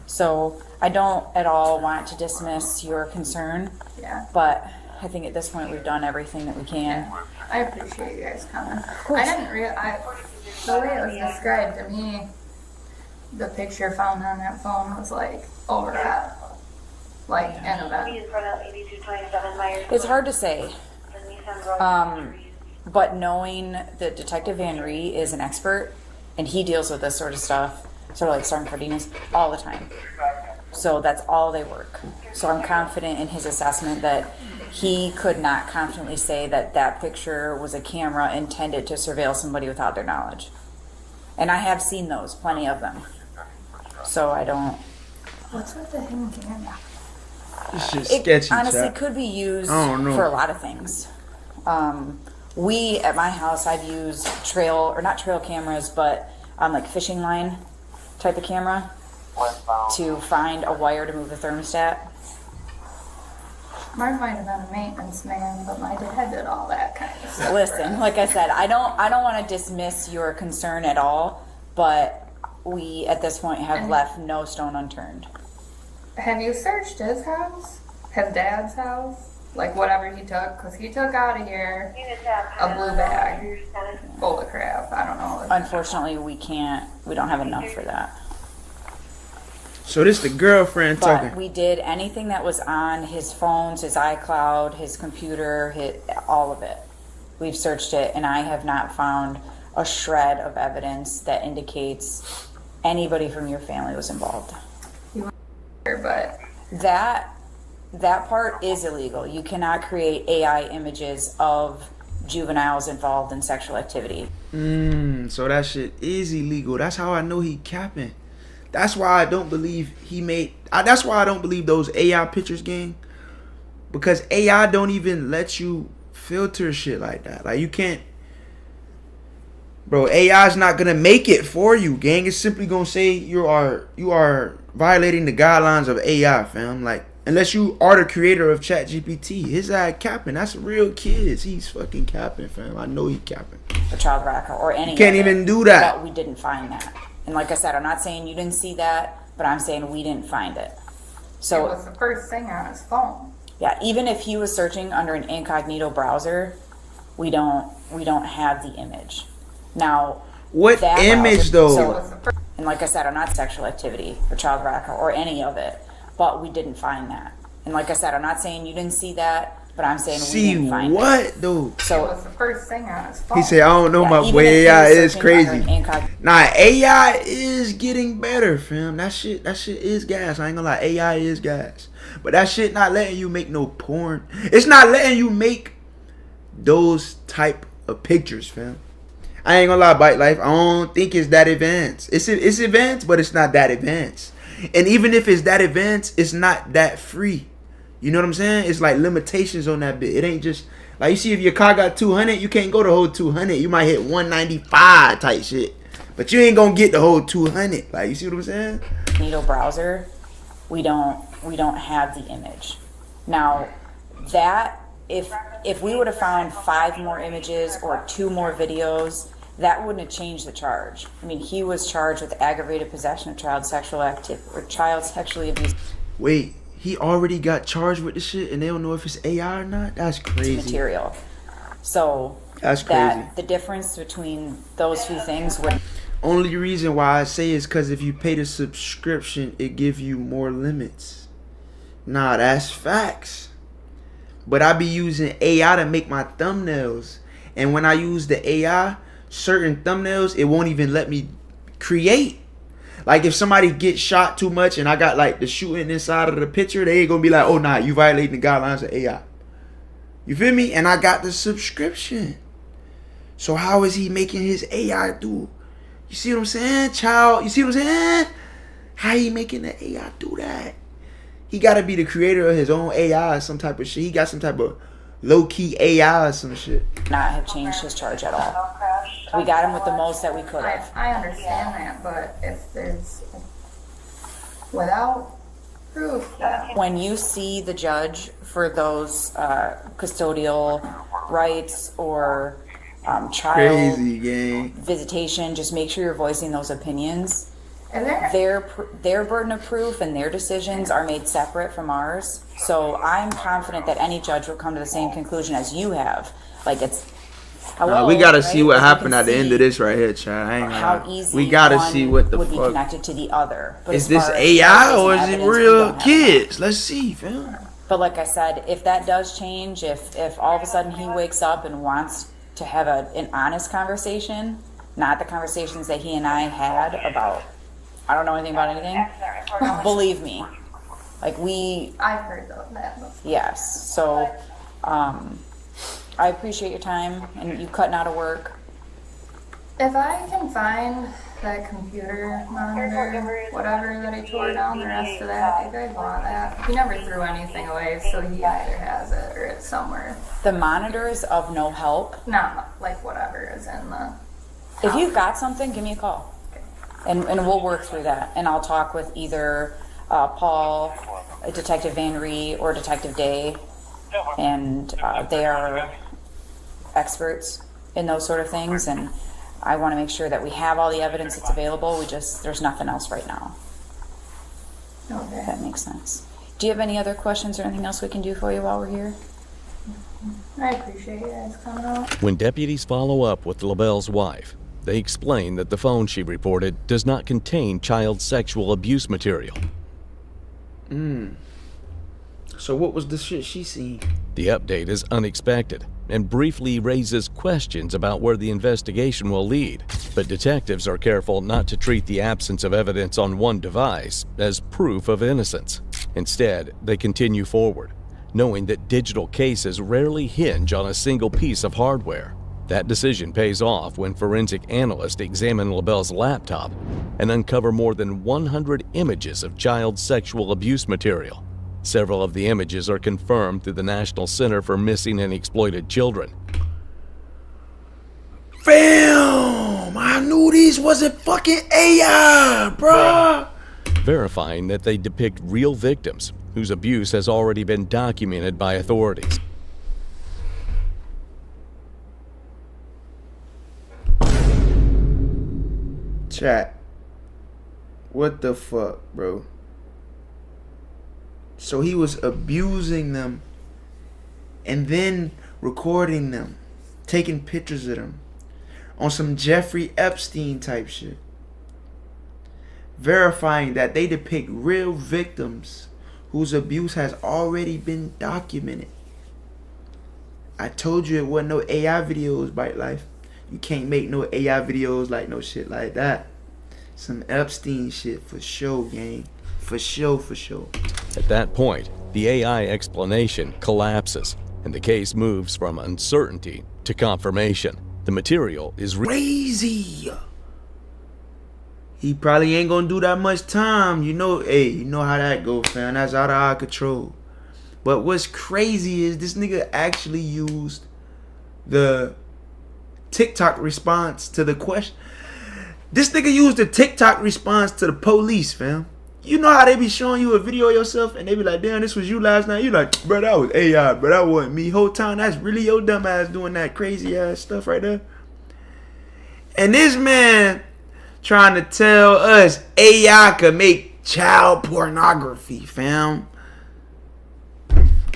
So, I don't at all want to dismiss your concern. Yeah. But I think at this point we've done everything that we can. I appreciate you guys coming. I didn't realize the way it was described to me. The picture found on that phone was like overhead, like an event. It's hard to say. But knowing that Detective Van Ree is an expert and he deals with this sort of stuff, sort of like Sergeant Cardenas, all the time. So that's all they work. So I'm confident in his assessment that he could not confidently say that that picture was a camera intended to surveil somebody without their knowledge. And I have seen those, plenty of them. So I don't... What's with the hidden camera? This shit's It sketchy, honestly chat. could be used I don't know. for a lot of things. We, at my house, I've used not trail cameras, but like fishing line type of camera to find a wire to move the thermostat. Mark might have been a maintenance man, but my dad did all that kind of stuff. Listen, like I said, I don't want to dismiss your concern at all, but we at this point have left no stone unturned. Have you searched his house? His dad's house? Like whatever he took? Because he took out of here a blue bag full of crap. I don't know. Unfortunately, we don't have enough for that. So this the girlfriend But talking. we did anything that was on his phones, his iCloud, his computer, all of it. We've searched it, and I have not found a shred of evidence that indicates anybody from your family was involved. But that part is illegal. You cannot create AI images of juveniles involved in sexual activity. So that shit is illegal. That's how I know he capping. That's why I don't believe that's why I don't believe those AI pictures, gang. Because AI don't even let you filter shit like that. Like you can't. Bro, AI is not gonna make it for you, gang. It's simply gonna say you are violating the guidelines of AI, fam. Like, unless you are the creator of ChatGPT. His ass capping. That's real kids. He's fucking capping, fam. I know he capping. A child wrecker or any. You can't of it, even do that. But we didn't find that. And like I said, I'm not saying you didn't see that, but I'm saying we didn't find it. So it was the first thing on his phone. yeah, even if he was searching under an incognito browser, we don't have the image. Now, what that image browser, though? So, and like I said, I'm not sexual activity or child wrecker or any of it, but we didn't find that. And like I said, I'm not saying you didn't see that, but I'm saying we didn't find what though? So it was the first thing on his phone. He said, I don't know, my boy, AI is crazy. Nah, AI is getting better, fam. That shit is gas. I ain't gonna lie, AI is gas. But that shit not letting you make no porn. It's not letting you make those type of pictures, fam. I ain't gonna lie, Bite Life, I don't think it's that advanced. It's advanced, but it's not that advanced. And even if it's that advanced, it's not that free. You know what I'm saying? It's like limitations on that bit. It ain't just like, you see, if your car got 200, you can't go the whole 200. You might hit 195 type shit, but you ain't gonna get the whole 200. Like, you see what I'm saying? incognito browser, we don't have the image. Now, that if we would have found 5 more images or 2 more videos, that wouldn't have changed the charge. I mean, he was charged with aggravated possession of child sexually abused. Wait, he already got charged with the shit and they don't know if it's AI or not? That's crazy. Material. So that's crazy. The difference between those two things would. Only reason why I say is because if you pay the subscription, it give you more limits. Nah, that's facts. But I be using AI to make my thumbnails. And when I use the AI, certain thumbnails, it won't even let me create. Like if somebody gets shot too much and I got like the shooting inside of the picture, they ain't gonna be like, oh nah, you violating the guidelines of AI. You feel me? And I got the subscription. So how is he making his AI do? You see what I'm saying, child? You see what I'm saying? How he making the AI do that? He gotta be the creator of his own AI or some type of shit. He got some type of low-key AI or some shit. Not have changed his charge at all. We got him with the most that we could have. I understand that, but if there's without proof that when you see the judge for those custodial rights or child visitation, just make sure you're voicing those opinions. Their burden of proof and their decisions are made separate from ours. So I'm confident that any judge will come to the same conclusion as you have. Like it's. We gotta see what happened at the end of this right here, Chad. I ain't how easy we gotta see what the would fuck be connected to the other. But is this AI or is it real kids? Let's see, fam. But like I said, if that does change, if all of a sudden he wakes up and wants to have an honest conversation, not the conversations that he and I had about, I don't know anything about anything. Believe me, like I've heard that. Yes. So, I appreciate your time and you cutting out of work. If I can find that computer monitor, whatever that he tore down, the rest of that, maybe I'd want that. He never threw anything away, so he either has it or it's somewhere. The monitor is of no help. Not like whatever is in the. If you've got something, give me a call. And we'll work through that. And I'll talk with either Paul, Detective Van Ree, or Detective Day. And they are experts in those sort of things. And I want to make sure that we have all the evidence that's available. There's nothing else right now. Okay. If that makes sense. Do you have any other questions or anything else we can do for you while we're here? I appreciate you guys coming out. When deputies follow up with LaBelle's wife, they explain that the phone she reported does not contain child sexual abuse material. So what was the shit she seen? The update is unexpected and briefly raises questions about where the investigation will lead. But detectives are careful not to treat the absence of evidence on one device as proof of innocence. Instead, they continue forward, knowing that digital cases rarely hinge on a single piece of hardware. That decision pays off when forensic analysts examine LaBelle's laptop and uncover more than 100 images of child sexual abuse material. Several of the images are confirmed through the National Center for Missing and Exploited Children. Fam! I knew these wasn't fucking AI, bruh! Verifying that they depict real victims whose abuse has already been documented by authorities. Chat. What the fuck, bro? So he was abusing them and then recording them, taking pictures of them on some Jeffrey Epstein type shit. Verifying that they depict real victims whose abuse has already been documented. I told you it wasn't no AI videos, Bite Life. You can't make no AI videos like no shit like that. Some Epstein shit for sure, gang. For sure, for sure. At that point, the AI explanation collapses, and the case moves from uncertainty to confirmation. The material is crazy. He probably ain't gonna do that much time. You know, hey, you know how that go, fam. That's out of our control. But what's crazy is this nigga actually used the TikTok response to the question. This nigga used the TikTok response to the police, fam. You know how they be showing you a video of yourself and they be like, damn, this was you last night. You like, bro, that was AI, bro, that wasn't me. Whole time, that's really your dumb ass doing that crazy ass stuff right there. And this man trying to tell us AI could make child pornography, fam.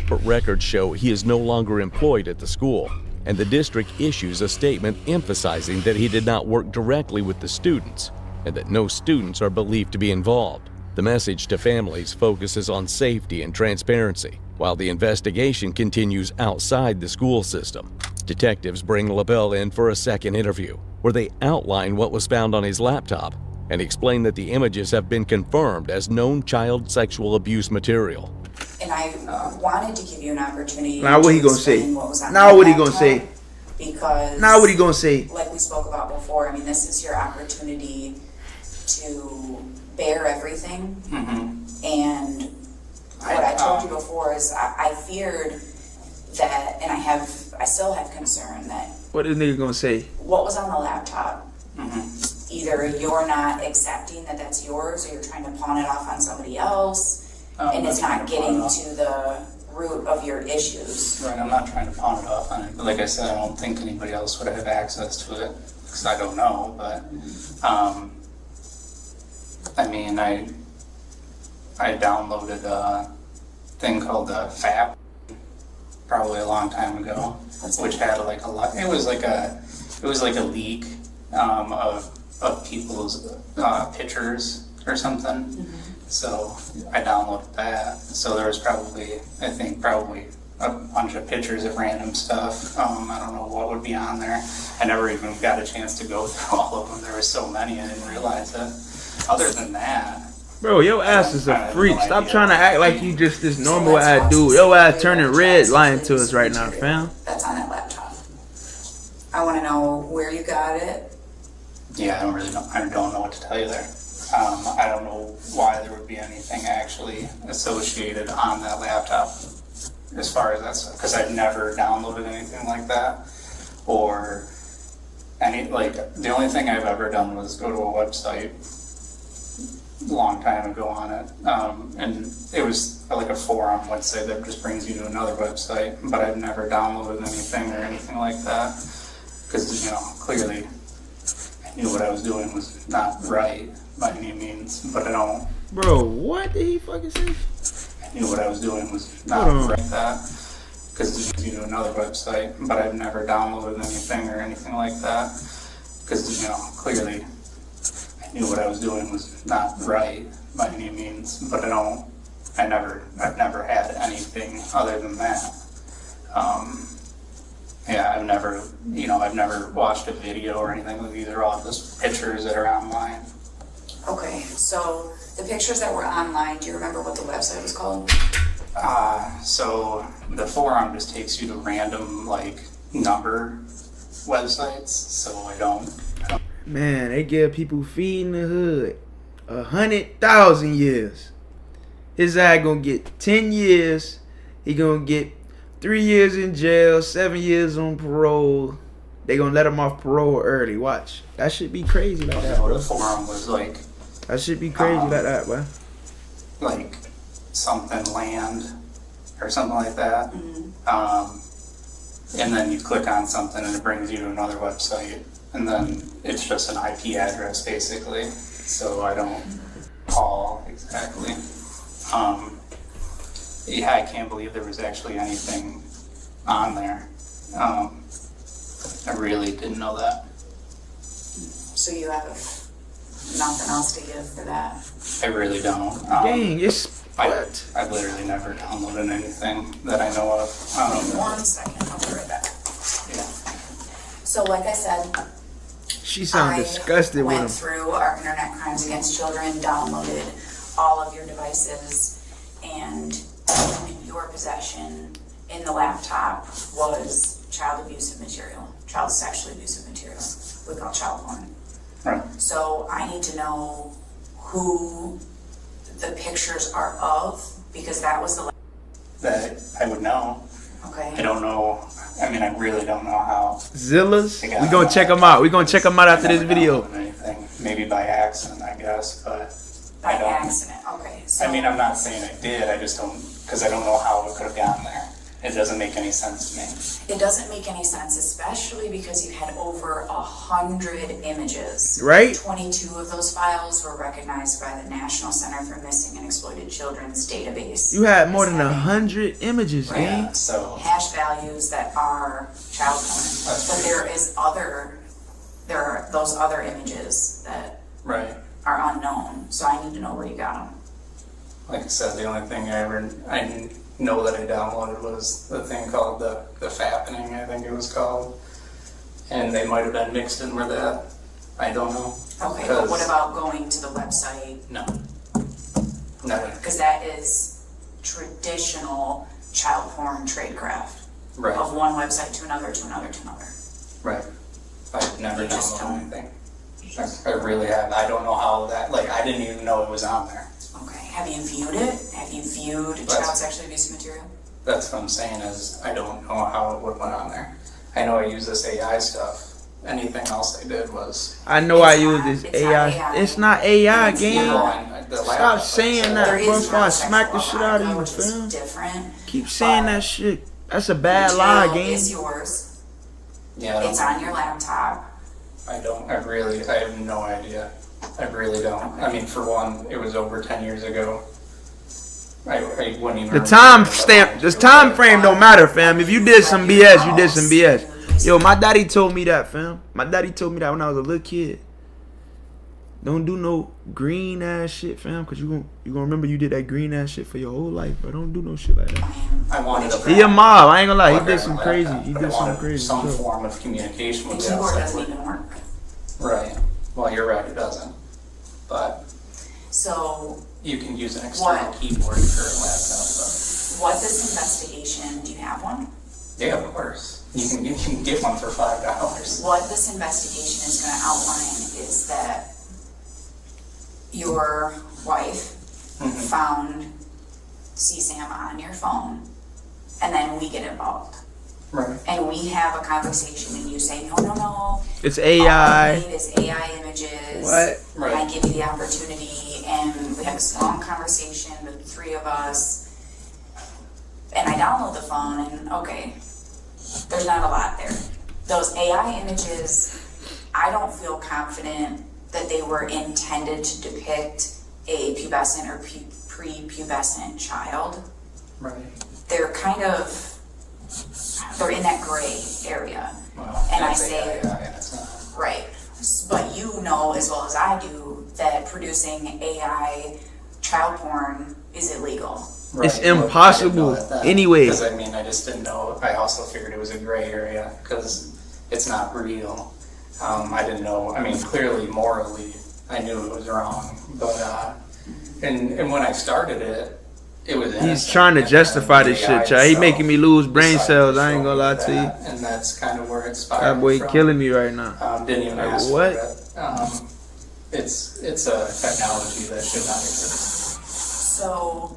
But records show he is no longer employed at the school, and the district issues a statement emphasizing that he did not work directly with the students and that no students are believed to be involved. The message to families focuses on safety and transparency, while the investigation continues outside the school system. Detectives bring LaBelle in for a second interview, where they outline what was found on his laptop and explain that the images have been confirmed as known child sexual abuse material. And I wanted to give you an opportunity. Now what he gonna say? Now what he gonna say? Because now what he gonna say? Like we spoke about before, I mean, this is your opportunity to bear everything. Mm-hmm. And what I told you before is I feared that, and I still have concern that. What is nigga gonna say? What was on the laptop? Mm-hmm. Either you're not accepting that that's yours, or you're trying to pawn it off on somebody else, and it's not getting to the root of your issues. Right, I'm not trying to pawn it off on it. But like I said, I don't think anybody else would have access to it, because I don't know. But I mean, I downloaded a thing called the FAP probably a long time ago, which had like a lot. It was like a leak of people's pictures or something. Mm-hmm. So I downloaded that. So there was probably a bunch of pictures of random stuff. I don't know what would be on there. I never even got a chance to go through all of them. There were so many, I didn't realize it. Other than that, bro, your ass is a freak. Stop trying to act like you just this normal ass dude. Your ass turning red lying to us right now, fam. That's on that laptop. I want to know where you got it. Yeah, I don't know what to tell you there. I don't know why there would be anything actually associated on that laptop as far as that's, because I've never downloaded anything like that, or the only thing I've ever done was go to a website a long time ago on it, and it was like a forum website that just brings you to another website, but I've never downloaded anything or anything like that, because clearly I knew what I was doing was not right by any means, but I don't. Bro, what did he fucking say? I knew what I was doing was not right, that, because it brings you to another website, but I've never downloaded anything or anything like that, because clearly I knew what I was doing was not right by any means, but I've never had anything other than that. Yeah, I've never watched a video or anything. These are all just pictures that are online. Okay, so the pictures that were online, do you remember what the website was called? So the forum just takes you to random number websites, so I don't. Man, they give people feed in the hood 100,000 years. His ass gonna get 10 years. He gonna get 3 years in jail, 7 years on parole. They gonna let him off parole early. Watch. That should be crazy like that, bro. The forum was that should be crazy like that, bro. Like something land or something like that. Mm-hmm. And then you click on something and it brings you to another website. And then it's just an IP address basically. So I don't call exactly. Yeah, I can't believe there was actually anything on there. I really didn't know that. So you have nothing else to give for that? I really don't. Dang, it's what? I've literally never downloaded anything that I know of. 1 second, I'll be right back. Yeah. So like I said, she sounds disgusted with him. I went through our Internet Crimes Against Children, downloaded all of your devices, and in your possession in the laptop was child abusive material, child sexually abusive material. We call child porn. Right. So I need to know who the pictures are of, because that was the that I would know. Okay. I don't know. I mean, I really don't know how. Zillas? We gonna check them out. We gonna check them out after this video. Anything. Maybe by accident, I guess, but by accident. Okay. I mean, I'm not saying I did, I just don't, because I don't know how it could have gotten there. It doesn't make any sense to me. It doesn't make any sense, especially because you had over 100 images. Right. 22 of those files were recognized by the National Center for Missing and Exploited Children's database. You had more than 100 images, Right. gang. So Hash values that are child porn. But there are those other images that right. are unknown. So I need to know where you got them. Like I said, the only thing I know that I downloaded was the thing called the fappening, I think it was called. And they might have been mixed in with that. I don't know. Okay, but what about going to the website? No. Never. Because that is traditional child porn tradecraft. Right. Of one website to another, to another, to another. Right. I've never You just downloaded don't. anything. I really haven't. I don't know how that, like, I didn't even know it was on there. Okay, have you viewed it? Have you viewed child sexually abusive material? That's what I'm saying is I don't know how it would went on there. I know I use this AI stuff. Anything else I did was... I know I use this AI. It's not AI, gang. Stop saying that, bro, before I smack the shit out of you, fam. Keep saying that shit. That's a bad lie, gang. It's yours. Yeah, It's on your laptop. I have no idea. I really don't. I mean, for one, it was over 10 years ago. I wouldn't even... The time frame don't matter, fam. If you did some BS, you did some BS. Yo, my daddy told me that, fam. My daddy told me that when I was a little kid. Don't do no green ass shit, fam, because you gonna remember you did that green ass shit for your whole life, bro. Don't do no shit like that. I wanted He a mob. I ain't gonna lie. He did some crazy. He did some crazy. Some form of communication with The keyboard doesn't even work. Right. Well, you're right, it doesn't. But So you can use an external keyboard for a laptop. what this investigation, do you have one? Yeah, of course. You can get one for $5. What this investigation is going to outline is that your wife found CSAM on your phone, and then we get involved. Right. And we have a conversation, and you say, no. It's AI. All I need is AI images. What? And I give you the opportunity, and we have this long conversation, the three of us, and I download the phone, and okay, there's not a lot there. Those AI images, I don't feel confident that they were intended to depict a pubescent or prepubescent child. Right. They're kind of, they're in that gray area. Well, and I it's say, AI, and it's not. right, but you know as well as I do that producing AI child porn is illegal. Right. It's impossible anyway. Because I mean, I just didn't know. I also figured it was a gray area because it's not real. I didn't know. I mean, clearly, morally, I knew it was wrong. But and when I started it, it was. He's trying to justify this shit, child. He making me lose brain cells. I ain't gonna lie to you. And that's kind of where it spiraled. That boy from. killing me right now. Didn't even ask what? for it. It's a technology that should not exist. So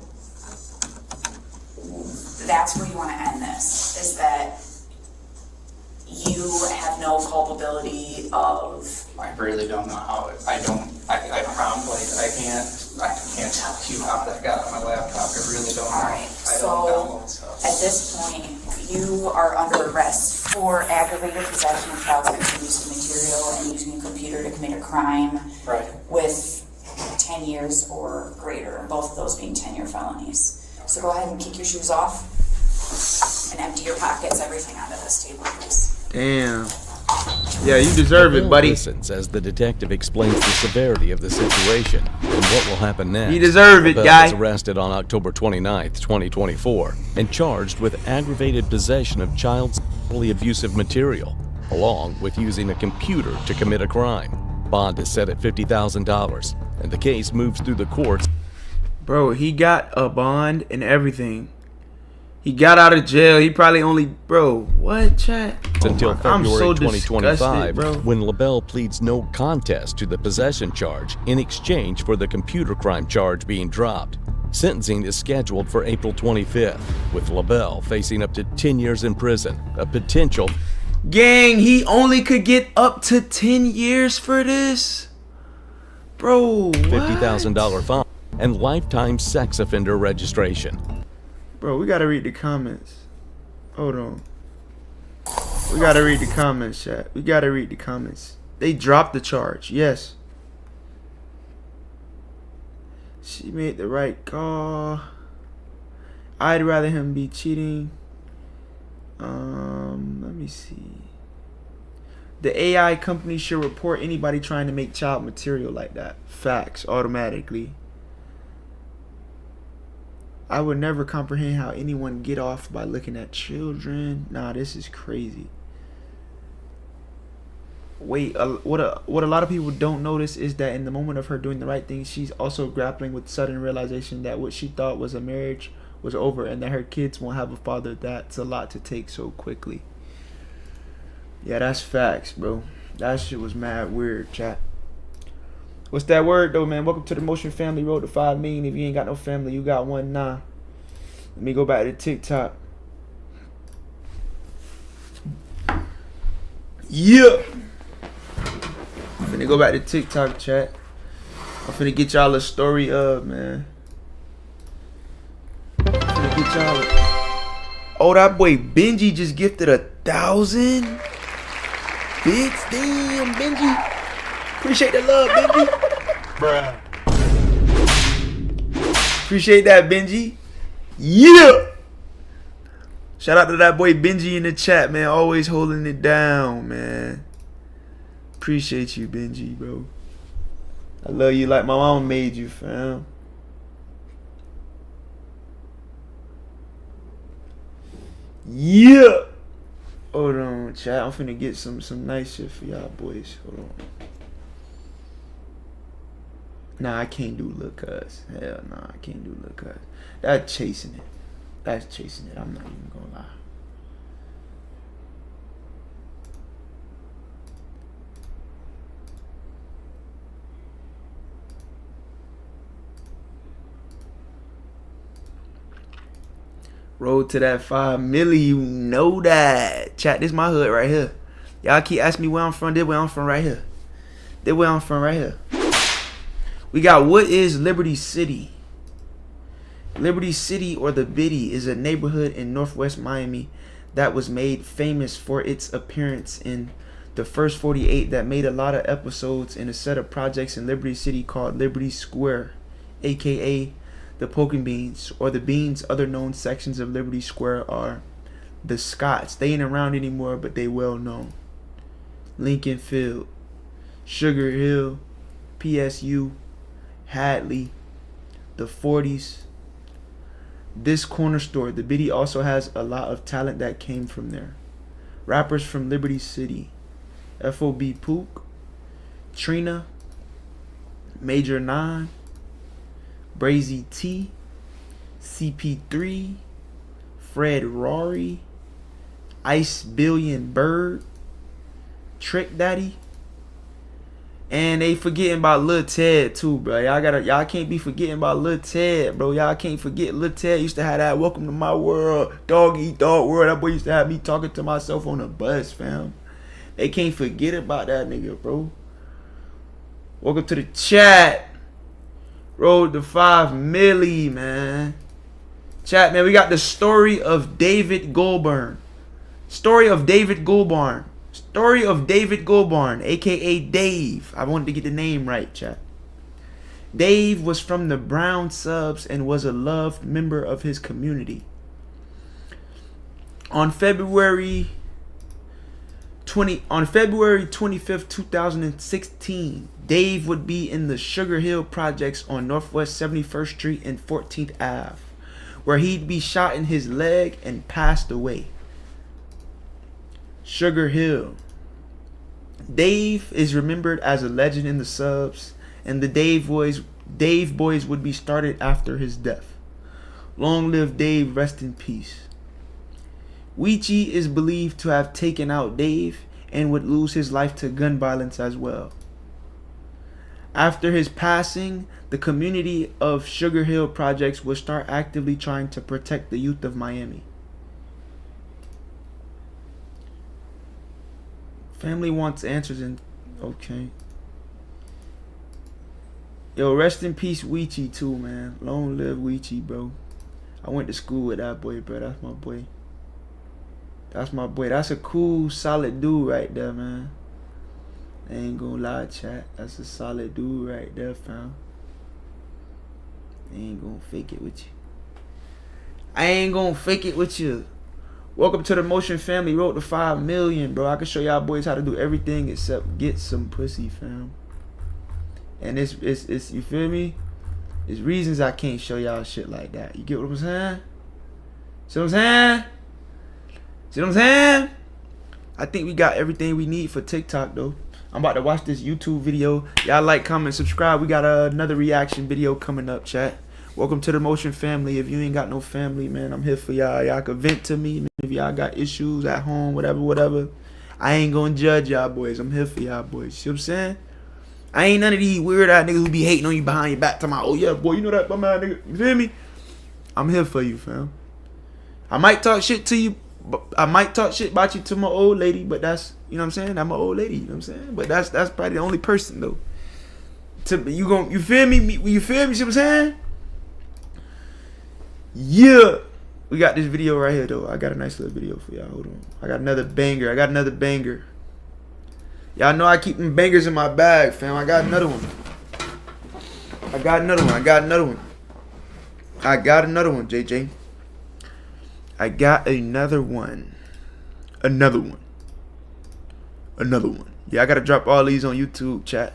that's where you want to end this, is that you have no culpability of... I really don't know how it, I can't tell you how that got on my laptop. I really don't know. Alright, so at this point, you are under arrest for aggravated possession of child sexual abuse material and using a computer to commit a crime with 10 years or greater, both of those being 10-year felonies. So go ahead and kick your shoes off and empty your pockets, everything onto this table, please. Damn. Yeah, you deserve it, buddy. Listens as the detective explains the severity of the situation and what will happen next. You deserve it, Bell guy. was arrested on October 29th, 2024, and charged with aggravated possession of child sexually abusive material, along with using a computer to commit a crime. Bond is set at $50,000, and the case moves through the courts. Bro, he got a bond and everything. He got out of jail. He probably only, bro, what, chat? Until February 2025, bro. when LaBelle pleads no contest to the possession charge in exchange for the computer crime charge being dropped. Sentencing is scheduled for April 25th, with LaBelle facing up to 10 years in prison, a potential... Gang, he only could get up to 10 years for this? Bro, what? $50,000 fine. and lifetime sex offender registration. Bro, we gotta read the comments. Hold on. We gotta read the comments, chat. We gotta read the comments. They dropped the charge. Yes. She made the right call. I'd rather him be cheating. Let me see. The AI company should report anybody trying to make child material like that. Facts, automatically. I would never comprehend how anyone get off by looking at children. Nah, this is crazy. Wait, what a lot of people don't notice is that in the moment of her doing the right thing, she's also grappling with sudden realization that what she thought was a marriage was over and that her kids won't have a father. That's a lot to take so quickly. Yeah, that's facts, bro. That shit was mad weird, chat. What's that word, though, man? Welcome to the Motion family. Road to 5 million. If you ain't got no family, you got one now. Let me go back to TikTok. Yeah. I'm finna go back to TikTok, chat. I'm finna get y'all a story of, man. I'm finna get y'all. Oh, that boy Benji just gifted 1,000. Bits, damn, Benji. Appreciate the love, Benji. Bruh. Appreciate that, Benji. Yeah. Shout out to that boy Benji in the chat, man. Always holding it down, man. Appreciate you, Benji, bro. I love you like my mama made you, fam. Yeah. Hold on, chat. I'm finna get some nice shit for y'all boys. Hold on. Nah, I can't do Lil Cuz. Hell nah, I can't do Lil Cuz. That's chasing it. That's chasing it. I'm not even gonna lie. Road to that 5 milli, you know that. Chat, this my hood right here. Y'all keep asking me where I'm from. This where I'm from right here. This where I'm from right here. We got, what is Liberty City? Liberty City, or the Biddy, is a neighborhood in northwest Miami that was made famous for its appearance in the first 48 that made a lot of episodes in a set of projects in Liberty City called Liberty Square, aka the Poking Beans, or the Beans. Other known sections of Liberty Square are the Scots. They ain't around anymore, but they well known. Lincoln Field, Sugar Hill, PSU, Hadley, the 40s. This corner store, the Biddy, also has a lot of talent that came from there. Rappers from Liberty City: FOB Pook, Trina, Major 9, Brazy T, CP3, Fred Rory, Ice Billion Bird, Trick Daddy, and they forgetting about Lil Ted too, bro. Y'all can't be forgetting about Lil Ted, bro. Y'all can't forget Lil Ted used to have that "Welcome to My World, Dog Eat Dog World." That boy used to have me talking to myself on the bus, fam. They can't forget about that nigga, bro. Welcome to the chat. Road to 5 milli, man. Chat, man, we got the story of David Goulburn. Story of David Goulburn. Story of David Goulburn, aka Dave. I wanted to get the name right, chat. Dave was from the Brown Subs and was a loved member of his community. On February 25th, 2016, Dave would be in the Sugar Hill projects on Northwest 71st Street and 14th Ave, where he'd be shot in his leg and passed away. Sugar Hill. Dave is remembered as a legend in the subs, and the Dave Boys would be started after his death. Long live Dave, rest in peace. Weechie is believed to have taken out Dave and would lose his life to gun violence as well. After his passing, the community of Sugar Hill projects would start actively trying to protect the youth of Miami. Family wants answers, and okay. Yo, rest in peace, Weechi too, man. Long live Weechi, bro. I went to school with that boy, bro. That's my boy. That's my boy. That's a cool, solid dude right there, man. I ain't gonna lie, chat. That's a solid dude right there, fam. I ain't gonna fake it with you. I ain't gonna fake it with you. Welcome to the Motion family. Wrote to 5 million, bro. I can show y'all boys how to do everything except get some pussy, fam. And it's you feel me? There's reasons I can't show y'all shit like that. You get what I'm saying? See what I'm saying? See what I'm saying? I think we got everything we need for TikTok though. I'm about to watch this YouTube video. Y'all like, comment, subscribe. We got another reaction video coming up, chat. Welcome to the Motion family. If you ain't got no family, man, I'm here for y'all. Y'all can vent to me. If y'all got issues at home, whatever. I ain't gonna judge y'all boys. I'm here for y'all boys. See what I'm saying? I ain't none of these weird ass niggas who be hating on you behind your back. Talking about, oh yeah, boy, you know that bum ass nigga. You feel me? I'm here for you, fam. I might talk shit to you. I might talk shit about you to my old lady, but that's, you know what I'm saying? I'm my old lady, you know what I'm saying? But that's probably the only person though. You feel me? You feel me? See what I'm saying? Yeah. We got this video right here though. I got a nice little video for y'all. Hold on. I got another banger. Y'all know I keep them bangers in my bag, fam. I got another one, JJ. I got another one. Yeah, I gotta drop all these on YouTube, chat.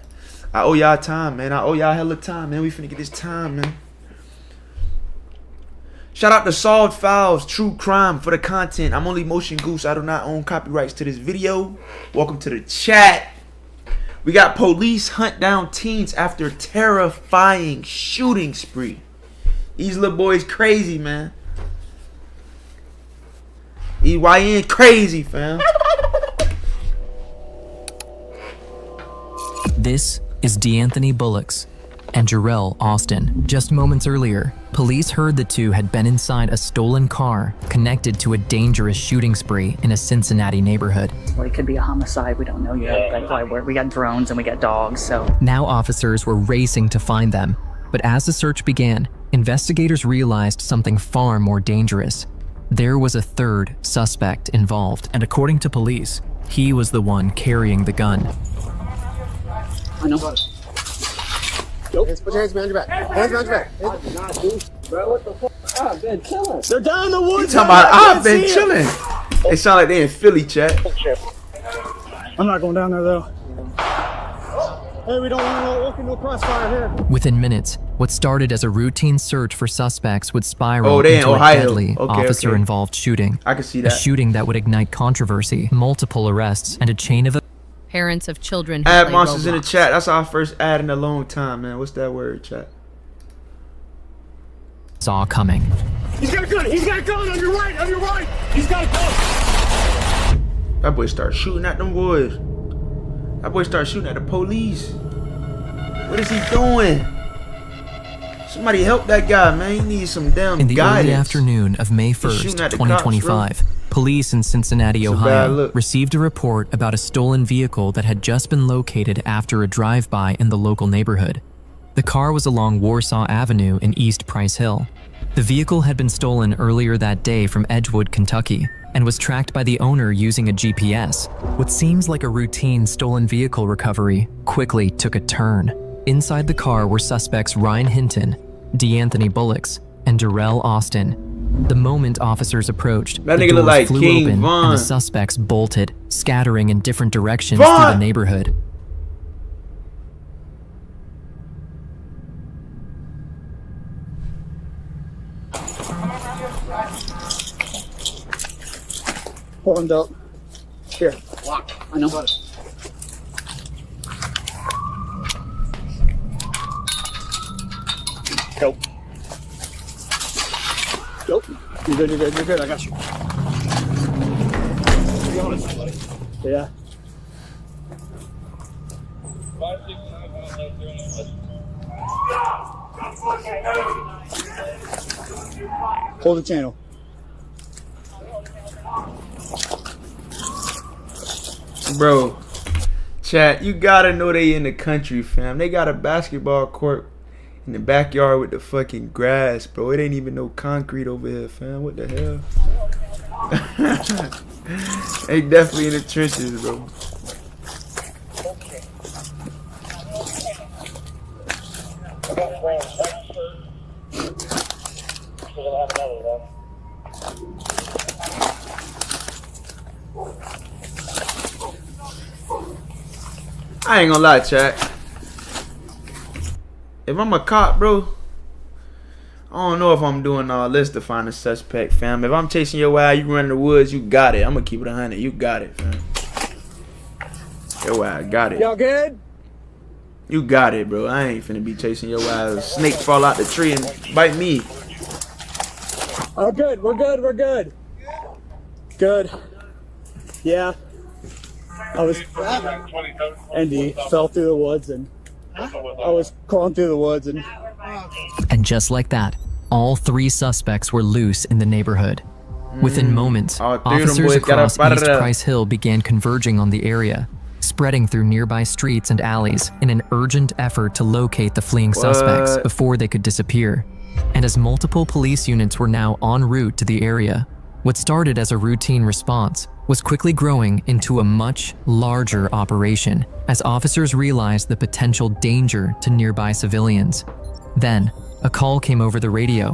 I owe y'all time, man. I owe y'all hella time, man. We finna get this time, man. Shout out to Solved Files, True Crime for the content. I'm only Motiongoose. I do not own copyrights to this video. Welcome to the chat. We got police hunt down teens after terrifying shooting spree. These little boys crazy, man. EYN crazy, fam. This is DeAnthony Bullocks and Jarrell Austin. Just moments earlier, police heard the two had been inside a stolen car connected to a dangerous shooting spree in a Cincinnati neighborhood. Well, it could be a homicide, we don't know yet. That's why we got drones and we got dogs, so. Now officers were racing to find them, but as the search began, investigators realized something far more dangerous. There was a third suspect involved, and according to police, he was the one carrying the gun. I know. Put your hands behind your back. Hands behind your back. Bro, what the fuck? I've been chilling. They're down in the woods. You talking about I've been chilling? They sound like they in Philly, chat. I'm not going down there though. Hey, we don't want to walk into a crossfire here. Within minutes, what started as a routine search for suspects would spiral into a deadly officer-involved shooting. I can see that. A shooting that would ignite controversy, multiple arrests, and a chain of parents of children who add play monsters Roblox. in the chat. That's our first ad in a long time, man. What's that word, chat? saw coming. He's got a gun! He's got a gun! On your right! On your right! He's got a gun! That boy started shooting at them boys. That boy started shooting at the police. What is he doing? Somebody help that guy, man. He needs some damn In the guidance. early afternoon of May 1st, 2025, police in Cincinnati, Ohio, received a report about a stolen vehicle that had just been located after a drive-by in the local neighborhood. The car was along Warsaw Avenue in East Price Hill. The vehicle had been stolen earlier that day from Edgewood, Kentucky, and was tracked by the owner using a GPS. What seems like a routine stolen vehicle recovery quickly took a turn. Inside the car were suspects Ryan Hinton, DeAnthony Bullocks, and Jarrell Austin. The moment officers approached, that the nigga doors look like flew King open Von. and the suspects bolted, scattering in different directions through the neighborhood. Hold on, dope. Here. Lock. I know. Dope. Dope. You're good, you're good, you're good. I got you. Be honest, buddy. Yeah. Hold the channel. Bro, Chat, you gotta know they in the country, fam. They got a basketball court in the backyard with the fucking grass, bro. It ain't even no concrete over here, fam. What the hell? They definitely in the trenches, bro. I ain't gonna lie, chat. If I'm a cop, bro, I don't know if I'm doing all this to find a suspect, fam. If I'm chasing your ass, you run in the woods, you got it. I'm gonna keep it 100. You got it, fam. Your ass got it. Y'all good? You got it, bro. I ain't finna be chasing your ass. A snake fall out the tree and bite me. Oh, good. We're good. We're good. Good. Yeah. I was Andy fell through the woods and I was crawling through the woods and just like that, all 3 suspects were loose in the neighborhood. Within moments, officers across East Price Hill began converging on the area, spreading through nearby streets and alleys in an urgent effort to locate the fleeing suspects before they could disappear. And as multiple police units were now en route to the area, what started as a routine response was quickly growing into a much larger operation as officers realized the potential danger to nearby civilians. Then, a call came over the radio.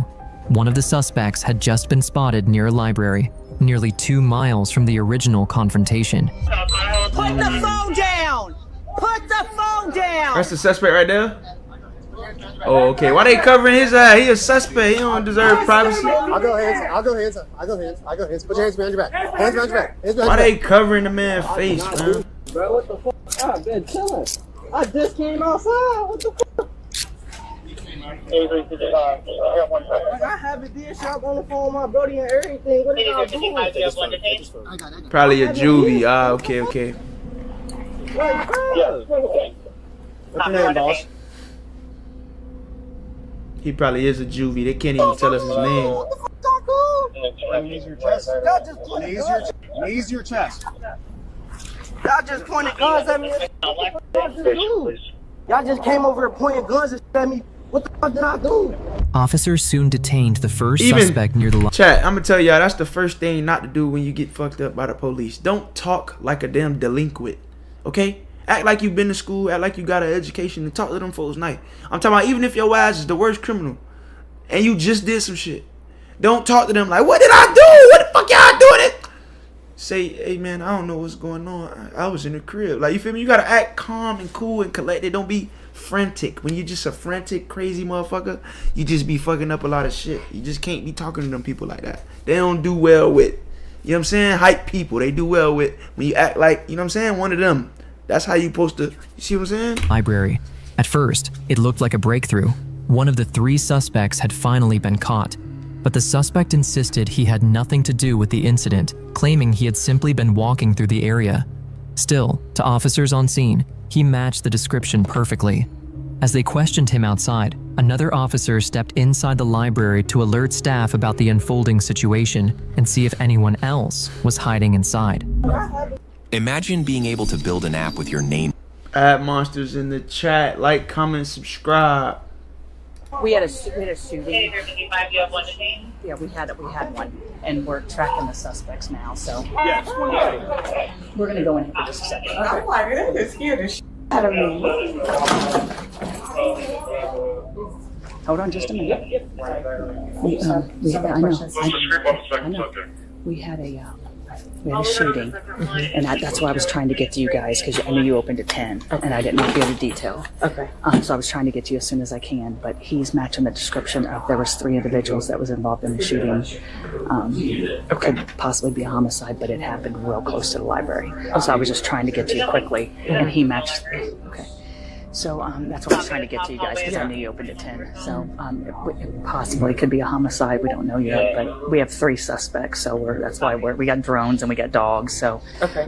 One of the suspects had just been spotted near a library, nearly 2 miles from the original confrontation. Put the phone down! Put the phone down! That's the suspect right there? Oh, okay. Why they covering his eye? He a suspect. He don't deserve privacy. I'll go hands. Put your hands behind your back. Hands behind your back. Why they covering the man's face, man? Bro, what the fuck? I've been chilling. I just came outside. What the fuck? I have a deer shop on the phone with my buddy and everything. What are y'all doing? Probably a juvie. Ah, okay. What's your name, boss? He probably is a juvie. They can't even tell us his name. Knees your chest. Y'all just pointed guns at me. Y'all just came over here pointing guns at me. What the fuck did I do? Officers soon detained the first suspect near the Chat, I'm gonna tell y'all, that's the first thing not to do when you get fucked up by the police. Don't talk like a damn delinquent, okay? Act like you've been to school, act like you got an education, and talk to them folks nice. I'm talking about even if your ass is the worst criminal and you just did some shit, don't talk to them like, what did I do? What the fuck y'all doing it? Say, hey man, I don't know what's going on. I was in the crib. Like, you feel me? You gotta act calm and cool and collected. Don't be frantic. When you're just a frantic, crazy motherfucker, you just be fucking up a lot of shit. You just can't be talking to them people like that. They don't do well with, you know what I'm saying, hype people. They do well with when you act like, you know what I'm saying, one of them. That's how you supposed to, you see what I'm saying? Library. At first, it looked like a breakthrough. One of the 3 suspects had finally been caught, but the suspect insisted he had nothing to do with the incident, claiming he had simply been walking through the area. Still, to officers on scene, he matched the description perfectly. As they questioned him outside, another officer stepped inside the library to alert staff about the unfolding situation and see if anyone else was hiding inside. Imagine being able to build an app with your name. Add monsters in the chat. Like, comment, subscribe. We had a shooting. Yeah, we had one, and we're tracking the suspects now. So we're gonna go in here for just a second. I'm like, that scared the shit out of me. Hold on just a minute. We had a shooting, and that's why I was trying to get to you guys, because I knew you opened at 10, and I didn't know the other detail. Okay. So I was trying to get to you as soon as I can, but he's matching the description of there was 3 individuals that was involved in the shooting. It could possibly be a homicide, but it happened real close to the library. So I was just trying to get to you quickly, and he matched. Okay. So that's why I was trying to get to you guys, because I knew you opened at 10. So it possibly could be a homicide. We don't know yet, but we have 3 suspects. So that's why we got drones and we got dogs. So,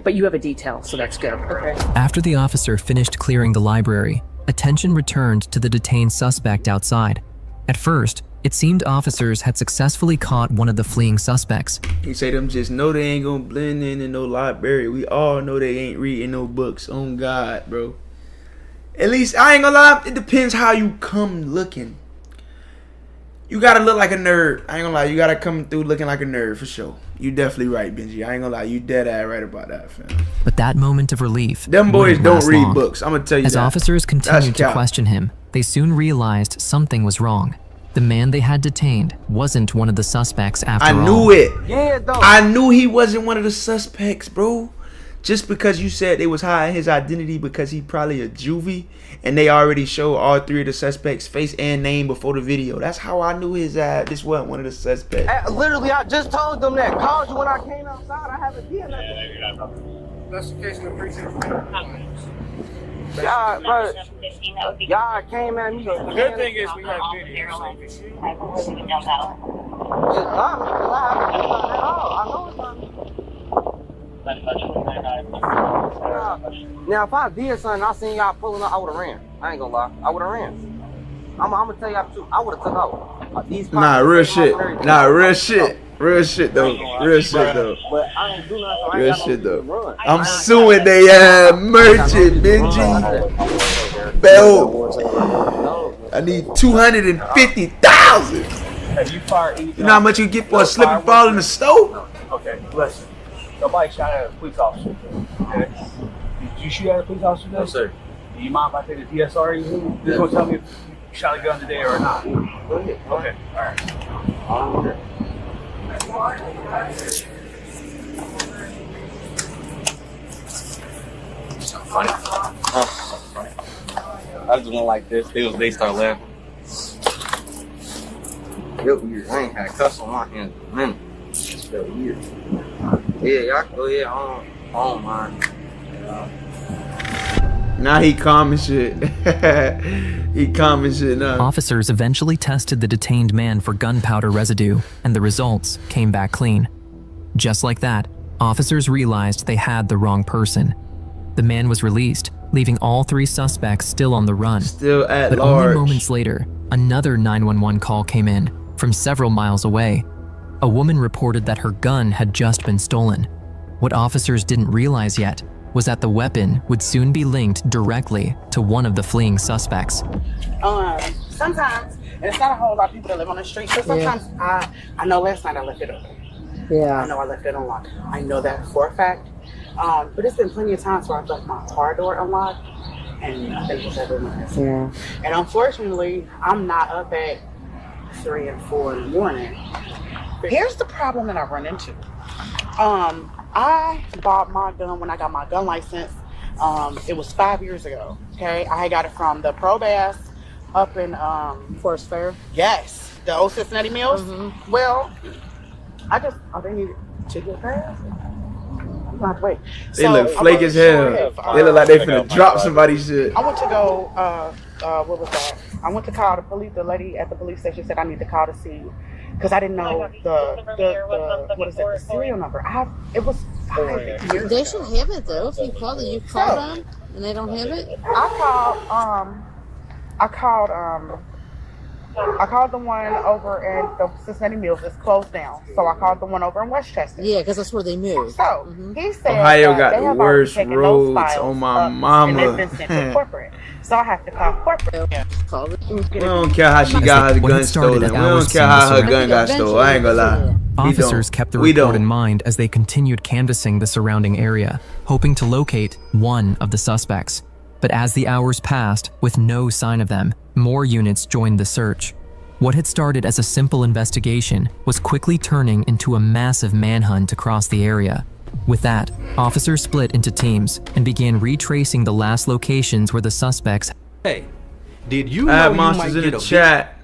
but you have a detail, so that's good. Okay. After the officer finished clearing the library, attention returned to the detained suspect outside. At first, It seemed officers had successfully caught one of the fleeing suspects. He say them just know they ain't gonna blend in no library. We all know they ain't reading no books. On God, bro. At least, I ain't gonna lie, it depends how you come looking. You gotta look like a nerd. I ain't gonna lie, you gotta come through looking like a nerd for sure. You definitely right, Benji. I ain't gonna lie, you dead ass right about that, fam. But that moment of relief, them boys don't read long. books. I'm gonna tell you As that. officers continued to question him, they soon realized something was wrong. The man they had detained wasn't one of the suspects after all. I knew it. Yeah, though. I knew he wasn't one of the suspects, bro. Just because you said they was hiding his identity because he probably a juvie, and they already showed all three of the suspects' face and name before the video. That's how I knew his this wasn't one of the suspects. Literally, I just told them that. Called you when I came outside. I haven't done nothing. That's the case of the precinct. Y'all, bro, y'all came at me. The good thing is we have video. So if you see, just lie, I know it's not me. Now, if I did something, I seen y'all pulling up, I would have ran. I ain't gonna lie, I would have ran. I'm gonna tell y'all the truth. I would have took out. Nah, real shit. Nah, real shit. Real shit though. Real shit though. But I ain't do nothing. So I Real ain't shit no though. I'm suing they merchant, Benji. Bell. I need 250,000. You know how much you get for a slip and fall in the stove? Okay, listen. Nobody shot at a police officer. Okay? Did you shoot at a police officer? No, sir. Do you mind if I take the DSR? You just gonna tell me if you shot a gun today or not? Go ahead. Okay. All right. Funny. I just went like this. They start laughing. Feel weird. I ain't had cuffs on my hands in a minute. It's felt weird. Yeah, y'all go ahead on mine. Now he calm and shit. He calm and shit now. Officers eventually tested the detained man for gunpowder residue, and the results came back clean. Just like that, officers realized they had the wrong person. The man was released, leaving all three suspects still on the run. Still at but large. Only moments later, another 911 call came in from several miles away. A woman reported that her gun had just been stolen. What officers didn't realize yet was that the weapon would soon be linked directly to one of the fleeing suspects. Sometimes, and it's not a whole lot of people that live on the street, so sometimes I know last night I left it open. Yeah. I know I left it unlocked. I know that for a fact. But it's been plenty of times where I've left my car door unlocked and nothing was ever missed. Yeah. And unfortunately, I'm not up at 3 and 4 in the morning. Here's the problem that I run into. I bought my gun when I got my gun license. It was 5 years ago. Okay, I got it from the Pro Bass up in Forest Fair. Yes, the old Cincinnati Mills. Mm-hmm. Well, they need to get past. I'm not wait. They look flake as hell. They look like they finna drop somebody's shit. I went to go. What was that? I went to call the police. The lady at the police station said I need to call to see. Because I didn't know the serial number. It was 5 years ago. They should have it though. If you call them and they don't have it. I called the one over in the Cincinnati Mills. It's closed down. So I called the one over in Westchester. Yeah, because that's where they moved. So he said Ohio got the worst roads on my mama. And they've been sent to corporate. So I have to call corporate. We don't care how she got her gun stolen. We don't care how her gun got stolen. I ain't gonna lie. Officers kept the report in mind as they continued canvassing the surrounding area, hoping to locate one of the suspects. But as the hours passed, with no sign of them, more units joined the search. What had started as a simple investigation was quickly turning into a massive manhunt across the area. With that, officers split into teams and began retracing the last locations where the suspects. Hey, did you know Add you monsters might in get the a chat.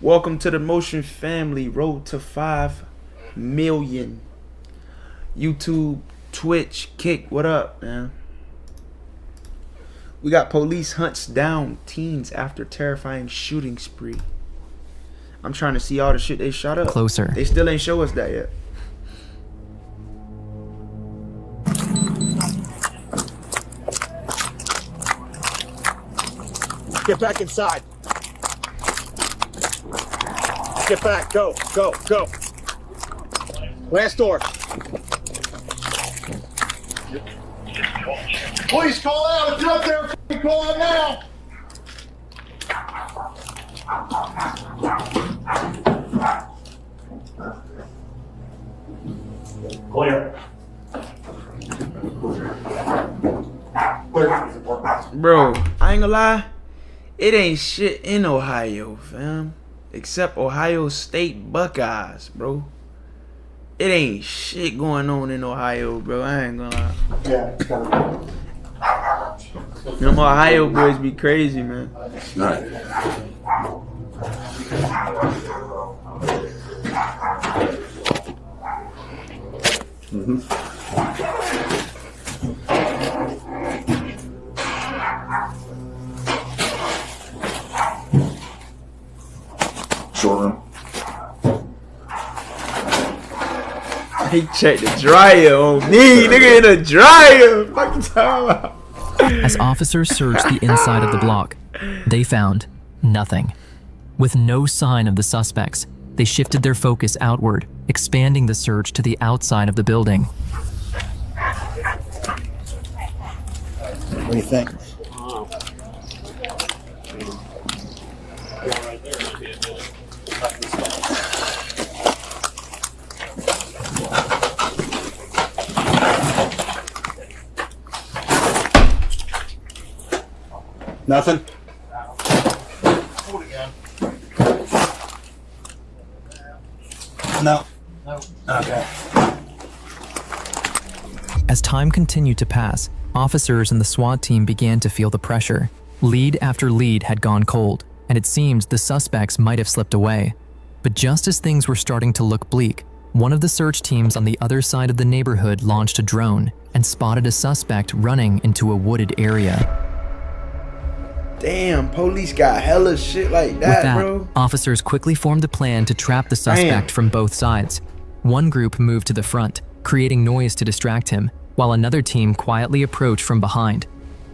Welcome to the Motion family. Road to 5 million. YouTube, Twitch, Kick. What up, man? We got police hunts down teens after terrifying shooting spree. I'm trying to see all the shit they shot up. Closer. They still ain't show us that yet. Get back inside. Get back. Go. Last door. Please call out. If you're up there, call out now. Clear. Bro, I ain't gonna lie. It ain't shit in Ohio, fam. Except Ohio State Buckeyes, bro. It ain't shit going on in Ohio, bro. I ain't gonna lie. Yeah, it's kind of. Them Ohio boys be crazy, man. Right. Short room. He checked the dryer on me, nigga, in the dryer. Fuck you talking about? As officers searched the inside of the block, they found nothing. With no sign of the suspects, they shifted their focus outward, expanding the search to the outside of the building. What do you think? Nothing? No. Okay. As time continued to pass, officers and the SWAT team began to feel the pressure. Lead after lead had gone cold, and it seemed the suspects might have slipped away. But just as things were starting to look bleak, one of the search teams on the other side of the neighborhood launched a drone and spotted a suspect running into a wooded area. Damn, police got hella shit like that, With that, bro. officers quickly formed a plan to trap the suspect from both sides. One group moved to the front, creating noise to distract him, while another team quietly approached from behind.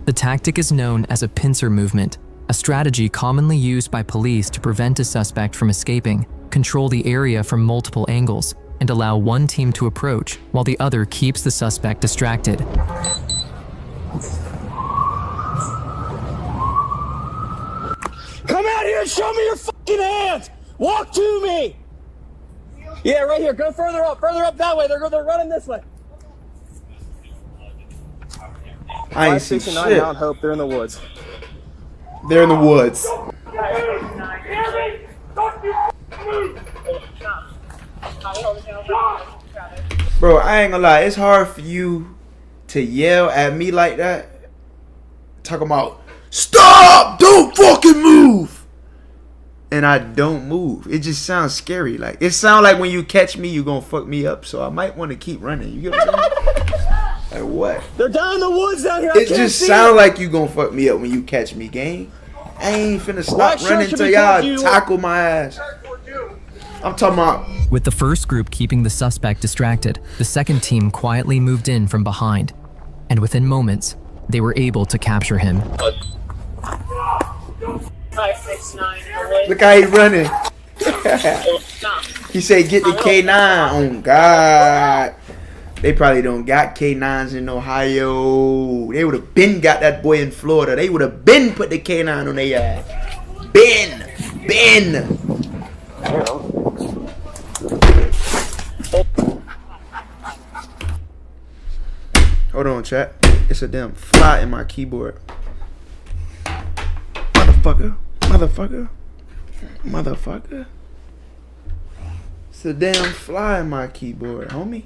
The tactic is known as a pincer movement, a strategy commonly used by police to prevent a suspect from escaping, control the area from multiple angles, and allow one team to approach while the other keeps the suspect distracted. Come out here and show me your fucking hands! Walk to me! Yeah, right here. Go further up that way. They're running this way. I ain't see shit. Mount Hope, they're in the woods. They're in the woods. Bro, I ain't gonna lie. It's hard for you to yell at me like that. Talking about, stop! Don't fucking move! And I don't move. It just sounds scary. Like, it sounds like when you catch me, you gonna fuck me up. So I might want to keep running. You get what I'm saying? Like, what? They're down in the woods down here. It just sounds like you gonna fuck me up when you catch me, gang. I ain't finna stop running till y'all tackle my ass. I'm talking about. With the first group keeping the suspect distracted, the second team quietly moved in from behind. And within moments, they were able to capture him. 569. Look how he running. He said, get the K9. Oh, God. They probably don't got K9s in Ohio. They would have been got that boy in Florida. They would have been put the K9 on their ass. Ben. Hold on, chat. It's a damn fly in my keyboard. Motherfucker. It's a damn fly in my keyboard, homie.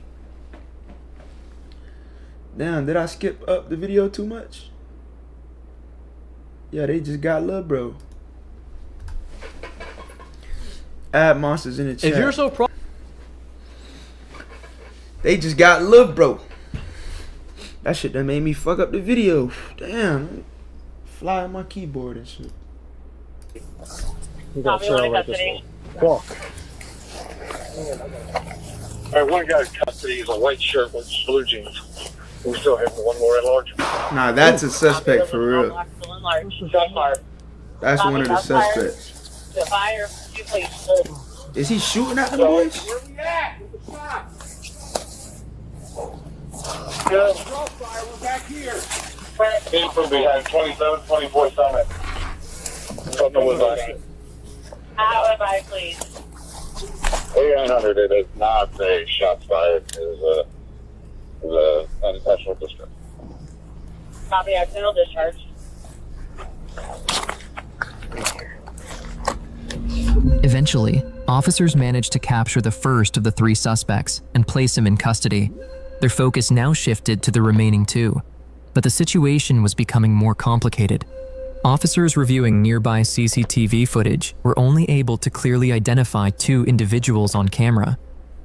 Damn, did I skip up the video too much? Yeah, they just got love, bro. Add monsters in the chat. If you're so pro, they just got love, bro. That shit done made me fuck up the video. Damn. Fly on my keyboard and shit. We got to trail right this way. Walk. Alright, one guy in custody is a white shirt with blue jeans. We still have one more at large. Nah, that's a suspect for real. That's one of the suspects. Is he shooting at the boys? Where we at? Crossfire, we're back here. Came from behind 27, 24 Summit. Something was on it. How am I, please? 8900, it is not a shots fired. It is a unintentional discharge. Copy, accidental discharge. Eventually, officers managed to capture the first of the 3 suspects and place him in custody. Their focus now shifted to the remaining 2, but the situation was becoming more complicated. Officers reviewing nearby CCTV footage were only able to clearly identify 2 individuals on camera.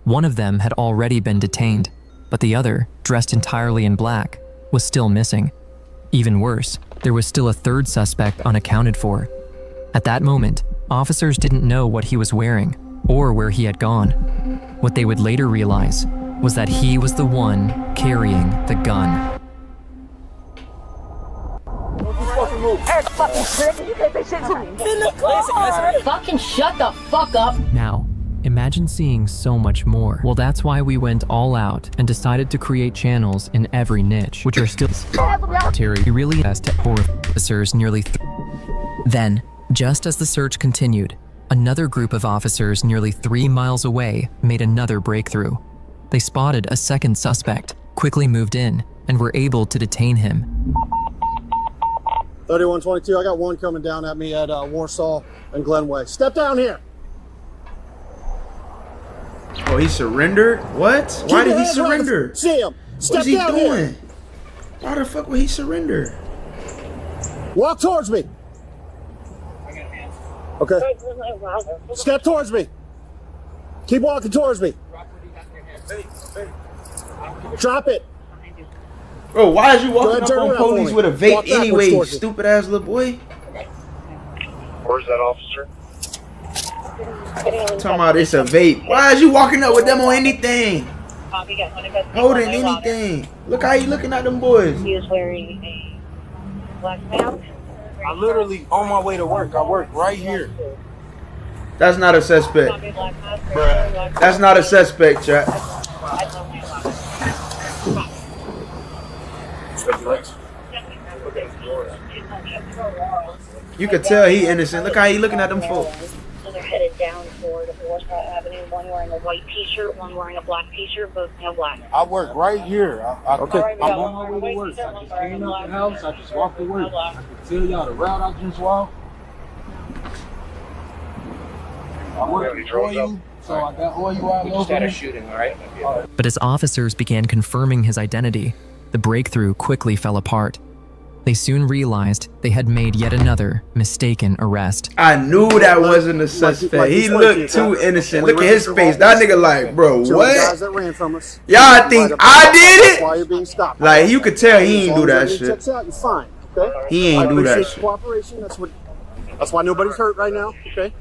One of them had already been detained, but the other, dressed entirely in black, was still missing. Even worse, there was still a 3rd suspect unaccounted for. At that moment, officers didn't know what he was wearing or where he had gone. What they would later realize was that he was the one carrying the gun. Fucking prick, you can't say shit to me. In the car. Fucking shut the fuck up. Now, imagine seeing so much more. Well, that's why we went all out and decided to create channels in every niche, which are still really as to officers nearly. Then, just as the search continued, another group of officers nearly 3 miles away made another breakthrough. They spotted a second suspect, quickly moved in, and were able to detain him. 3122, I got one coming down at me at Warsaw and Glenway. Step down here. Oh, he surrendered? What? Why did he surrender? See him. Step What is he down doing? here. Why the fuck would he surrender? Walk towards me. Okay. Step towards me. Keep walking towards me. Drop it. Bro, why is you walking up turn on around police for with a me. vape Walk backwards anyway, towards me. stupid ass little boy? Where's that officer? Talking about it's a vape. Why is you walking up with them on anything? Holding anything. Look how you looking at them boys. He is wearing a black mask. I literally on my way to work. I work right here. That's not a suspect. That's not a suspect, chat. You could tell he innocent. Look how he looking at them folks. So they're headed down toward Warsaw Avenue. One wearing a white T-shirt, one wearing a black T-shirt, both in black. I work right here. Okay. I'm on my way to work. I just came out the house. I just walked to work. I can tell y'all the route I just walked. I work for you, so I got all you out over. Started shooting, all right? But as officers began confirming his identity, the breakthrough quickly fell apart. They soon realized they had made yet another mistaken arrest. I knew that wasn't a suspect. He looked too innocent. Look at his face. That nigga like, bro, what? Y'all think I did Why you're being it? stopped. Like, you could tell he ain't do that Checks shit. out, you're fine. Okay. He ain't do that I appreciate shit. your cooperation. That's why nobody's hurt right now. Okay.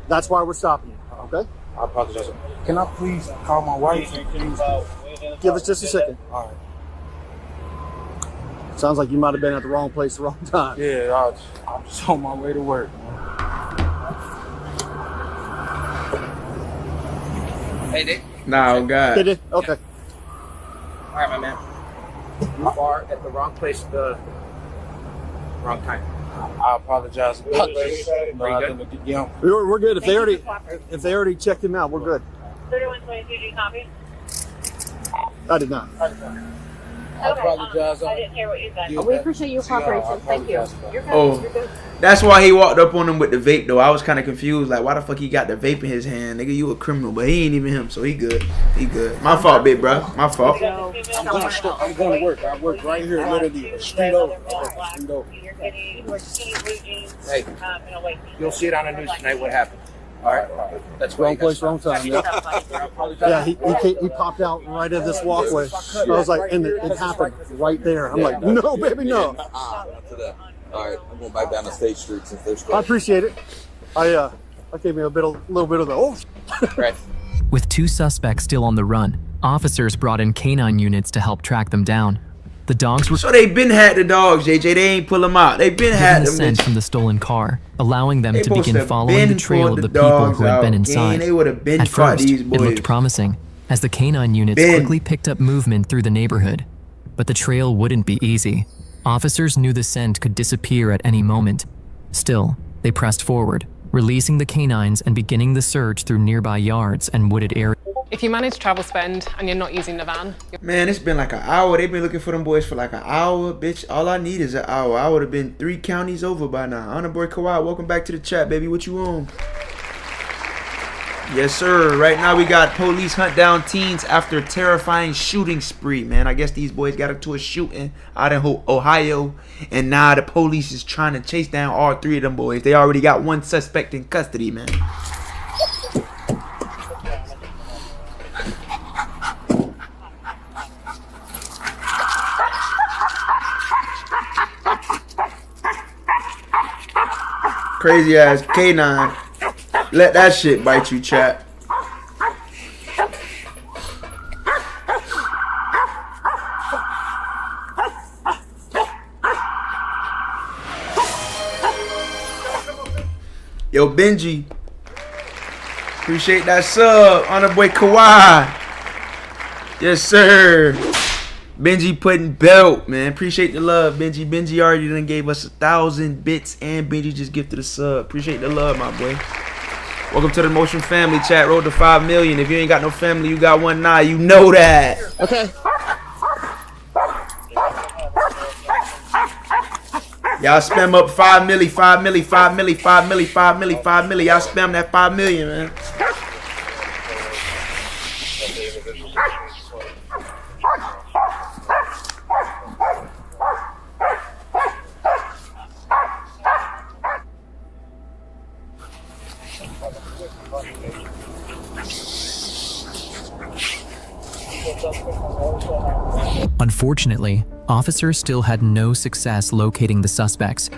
That's why we're stopping you. Okay. I apologize. Can I please call my wife? Give us just a second. All right. Sounds like you might have been at the wrong place, the wrong time. Yeah, I'm just on my way to work. Hey, Dick. No, God. Did it? Okay. All right, my man. You are at the wrong place at the wrong time. I apologize about this. You We're good. If they already checked him out, we're good. 3122, do you copy? I did not. I apologize. I didn't hear what you said. We appreciate your cooperation. Thank you. You're good. Oh, You're good. that's why he walked up on him with the vape, though. I was kind of confused. Like, why the fuck he got the vape in his hand? Nigga, you a criminal. But he ain't even him, so he good. He good. My fault, big bro. My fault. I'm going to work. I work right here, literally, straight over. Straight over. Hey, you'll see it on the news tonight what happened. All right? That's Wrong place, wrong time. Yeah, he popped out right at this walkway. I was like, and it happened right there. I'm like, no, baby, no. All right, I'm going back down to State Street since they're I appreciate it. I gave me a little bit of the Right. With 2 suspects still on the run, officers brought in canine units to help track them down. The dogs were. So they been had the dogs, JJ. They ain't pull them out. They been had the them. scent from the stolen car, allowing them They to begin supposed to following been the trail pulled of the the people dogs who had been out, inside. gang. They would've been At caught first, these it boys. looked promising, as the canine units quickly picked up movement through the neighborhood. But the trail wouldn't be easy. Officers knew the scent could disappear at any moment. Still, they pressed forward, releasing the canines and beginning the search through nearby yards and wooded areas. If you manage travel spend and you're not using the van, Man, it's been like an hour. They've been looking for them boys for like an hour, bitch. All I need is an hour. I would have been 3 counties over by now. Honor boy Kawhi, welcome back to the chat, baby. What you on? Yes, sir. Right now we got police hunt down teens after terrifying shooting spree, man. I guess these boys got into a shooting out in Ohio, and now the police is trying to chase down all 3 of them boys. They already got 1 suspect in custody, man. Crazy ass K9. Let that shit bite you, chat. Yo, Benji. Appreciate that sub. Honor boy Kawhi. Yes, sir. Benji putting belt, man. Appreciate the love, Benji. Benji already done gave us 1,000 bits, and Benji just gifted a sub. Appreciate the love, my boy. Welcome to the Motion family, chat. Road to 5 million. If you ain't got no family, you got one now. You know that. Okay. Y'all spam up 5 milli, 5 milli, 5 milli, 5 milli, 5 milli, 5 milli. Y'all spam that 5 million, man. Unfortunately, officers still had no success locating the suspects.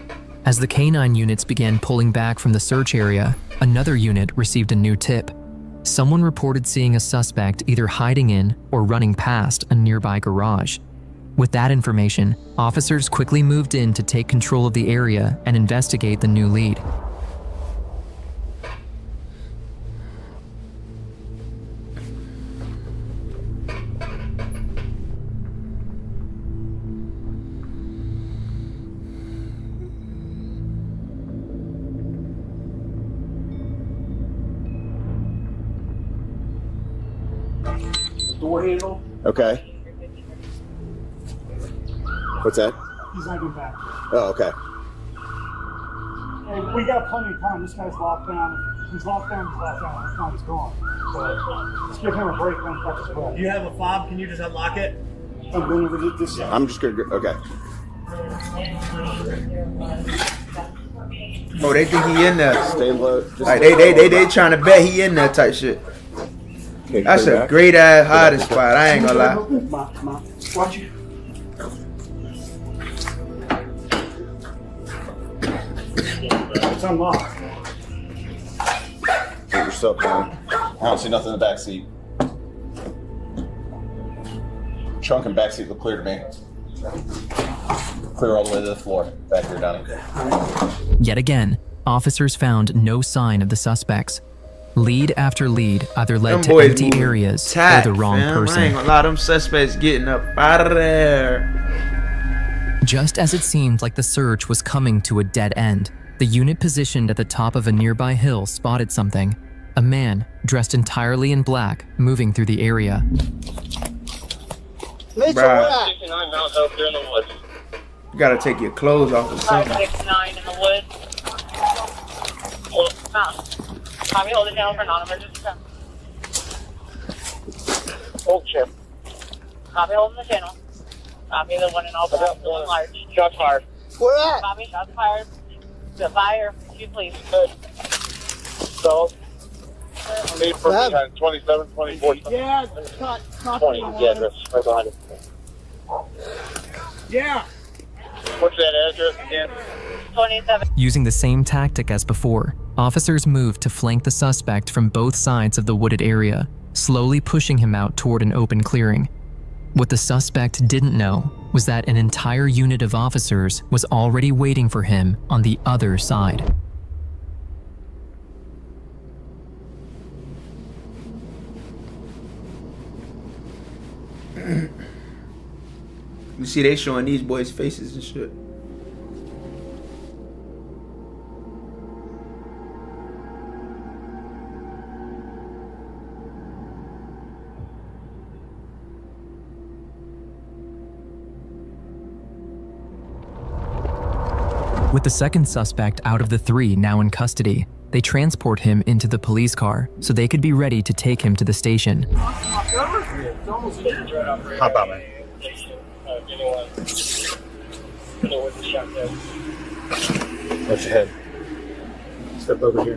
As the canine units began pulling back from the search area, another unit received a new tip. Someone reported seeing a suspect either hiding in or running past a nearby garage. With that information, officers quickly moved in to take control of the area and investigate the new lead. Door handle. Okay. What's that? He's not getting back. Oh, okay. Hey, we got plenty of time. This guy's locked down. He's locked down. He's locked down. If not, he's gone. So let's give him a break. Then catch his breath. You have a fob? Can you just unlock it? I'm going over this. I'm just gonna go. Okay. Oh, they think he in there. Stay low. Like they trying to bet he in there type shit. Okay, That's a great ass hiding spot. I ain't gonna lie. Come on. Watch you. It's unlocked. Get yourself down. I don't see nothing in the back seat. Trunk and back seat look clear to me. Clear all the way to the floor. Back here, Donnie. Yet again, officers found no sign of the suspects. Lead after lead either led to empty areas or the wrong person. I ain't gonna lie, them suspects getting up out of there. Just as it seemed like the search was coming to a dead end, the unit positioned at the top of a nearby hill spotted something. A man, dressed entirely in black, moving through the area. Mitchell, where at? 69 miles out there in the woods. You gotta take your clothes off or something. 569 in the woods. Copy, hold it down for non-emergency. Hold chip. Copy, holding the channel. Copy, the one in all black, the one large. Shots fired. Where at? Copy, shots fired. The fire, you please. Good. So, need for 27, 24. Yeah, not 20. Yeah, that's right behind it. Yeah. What's that address again? 27. Using the same tactic as before, officers moved to flank the suspect from both sides of the wooded area, slowly pushing him out toward an open clearing. What the suspect didn't know was that an entire unit of officers was already waiting for him on the other side. You see, they showing these boys' faces and shit. With the second suspect out of the three now in custody, they transport him into the police car so they could be ready to take him to the station. Hop out, man. Watch your head. Step over here.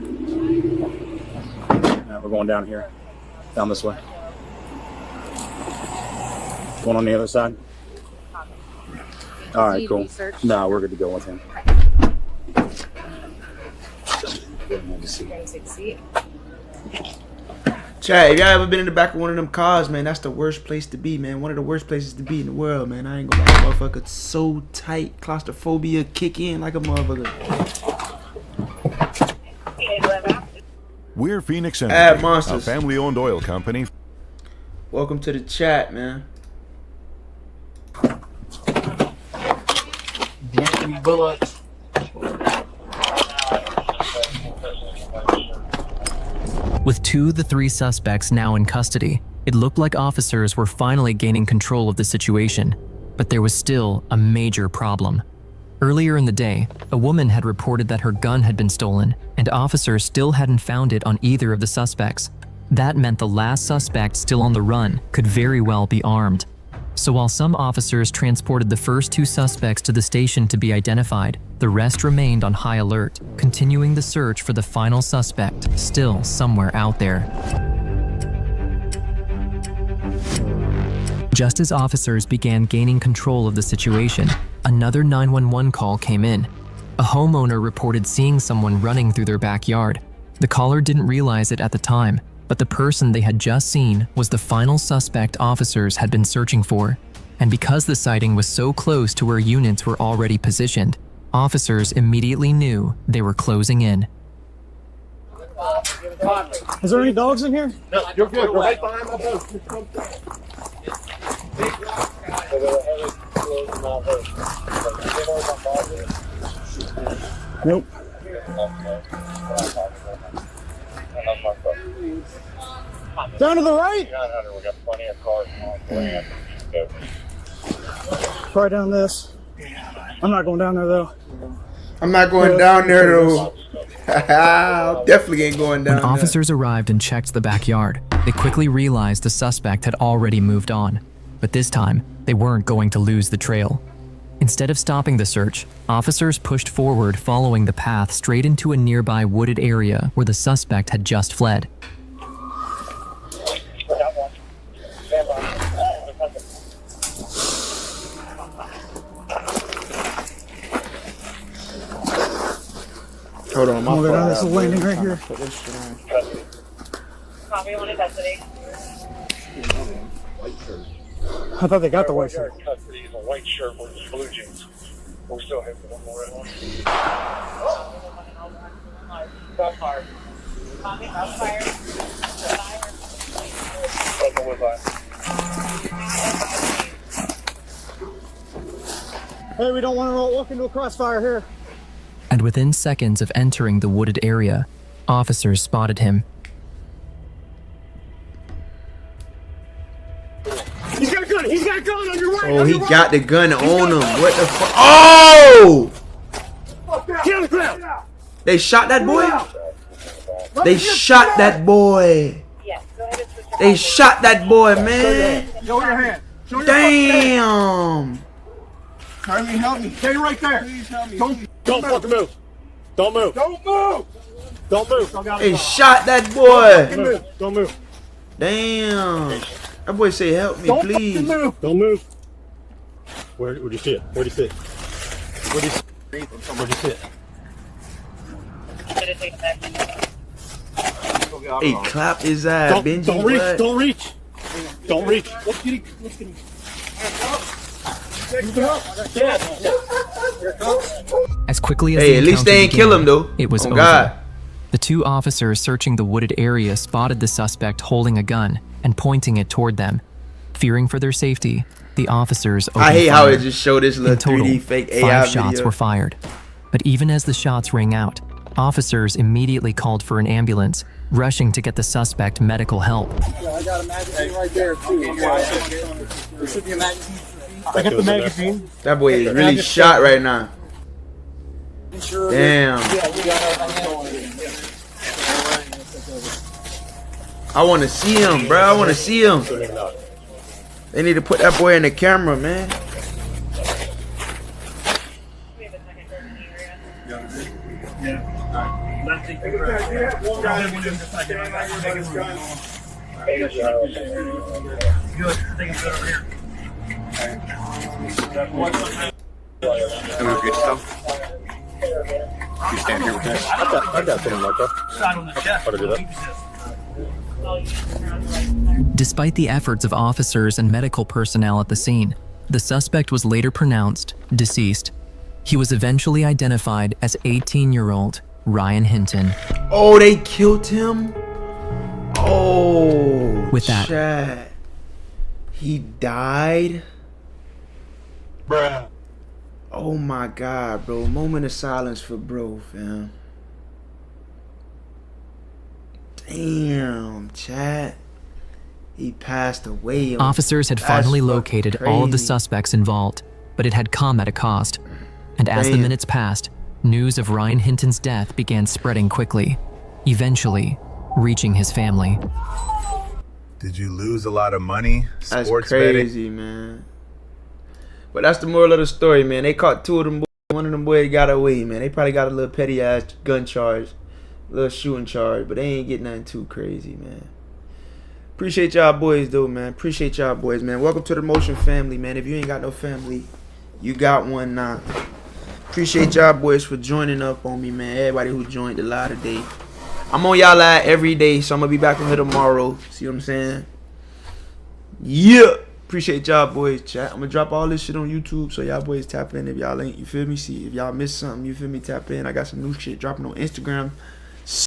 Now we're going down here. Down this way. Going on the other side. All right, cool. No, we're good to go with him. Chad, if y'all ever been in the back of one of them cars, man, that's the worst place to be, man. One of the worst places to be in the world, man. I ain't gonna lie, motherfucker. It's so tight. Claustrophobia kick in like a motherfucker. We're Phoenix Ad Energy, a Monsters. family-owned oil company. Welcome to the chat, man. Bullets. With two of the three suspects now in custody, it looked like officers were finally gaining control of the situation, but there was still a major problem. Earlier in the day, a woman had reported that her gun had been stolen, and officers still hadn't found it on either of the suspects. That meant the last suspect still on the run could very well be armed. So while some officers transported the first two suspects to the station to be identified, the rest remained on high alert, continuing the search for the final suspect, still somewhere out there. Just as officers began gaining control of the situation, another 911 call came in. A homeowner reported seeing someone running through their backyard. The caller didn't realize it at the time, but the person they had just seen was the final suspect officers had been searching for. And because the sighting was so close to where units were already positioned, officers immediately knew they were closing in. Is there any dogs in here? No, you're good. We're right behind my boat. Nope. Down to the right? We got plenty of cars on the land. Right down this. I'm not going down there though. I'm not going down there though. Definitely ain't going down there. When officers arrived and checked the backyard, they quickly realized the suspect had already moved on. But this time, they weren't going to lose the trail. Instead of stopping the search, officers pushed forward following the path straight into a nearby wooded area where the suspect had just fled. Hold on, my fault. There's a landing right here. Copy, one in custody. I thought they got the white shirt. He's a white shirt with blue jeans. We still have one more red one. Copy, fire. Hey, we don't want to walk into a crossfire here. And within seconds of entering the wooded area, officers spotted him. He's got a gun! He's got a gun on your right! Oh, he got the gun on him. What the fuck? Oh! Get on the ground! They shot that boy? They shot that boy. They shot that boy, man. Show your hand. Show your Damn. Carly, help me. Stay right there. Please help me. Don't fucking move. Don't move. Don't move. Don't move. They shot that boy. Don't move. Don't move. Damn. That boy say, help me, please. Don't move. Don't move. Where'd you see it? Where'd you see it? Where'd you see it? Where'd you see it? Hey, clap his ass, Benji. Don't reach. Don't reach. Don't reach. Let's get him. As quickly as Hey, at least they ain't kill him though. It was Oh, over. God. The two officers searching the wooded area spotted the suspect holding a gun and pointing it toward them. Fearing for their safety, the officers opened I hate fire. how it just showed this little In total, 3D fake AI 5 shots video. were fired. But even as the shots rang out, officers immediately called for an ambulance, rushing to get the suspect medical help. I got a magazine right there too. There should be a magazine. I got the magazine. That boy is really shot right now. Damn. I want to see him, bro. I want to see him. They need to put that boy in the camera, man. You stand here with that. I got something like that. How to do that? Despite the efforts of officers and medical personnel at the scene, the suspect was later pronounced deceased. He was eventually identified as 18-year-old Ryan Hinton. Oh, they killed him? Oh, With that, chat. He died? Bruh. Oh my God, bro. Moment of silence for bro, fam. Damn, chat. He passed away. officers had That's finally fucking located all of the crazy. suspects involved, but it had come at a cost. And as the Damn. minutes passed, news of Ryan Hinton's death began spreading quickly, eventually reaching his family. Did you lose a lot of money? That's Sports crazy, man. But that's the moral of the story, man. They caught 2 of them boys. One of them boys got away, man. They probably got a little petty ass gun charge, a little shooting charge, but they ain't getting nothing too crazy, man. Appreciate y'all boys, though, man. Appreciate y'all boys, man. Welcome to the Motion family, man. If you ain't got no family, you got one now. Appreciate y'all boys for joining up on me, man. Everybody who joined the live today. I'm on y'all live every day, so I'm gonna be back on here tomorrow. See what I'm saying? Yeah. Appreciate y'all boys, chat. I'm gonna drop all this shit on YouTube, so y'all boys tap in if y'all ain't, you feel me? See if y'all miss something, you feel me? Tap in. I got some new shit dropping on Instagram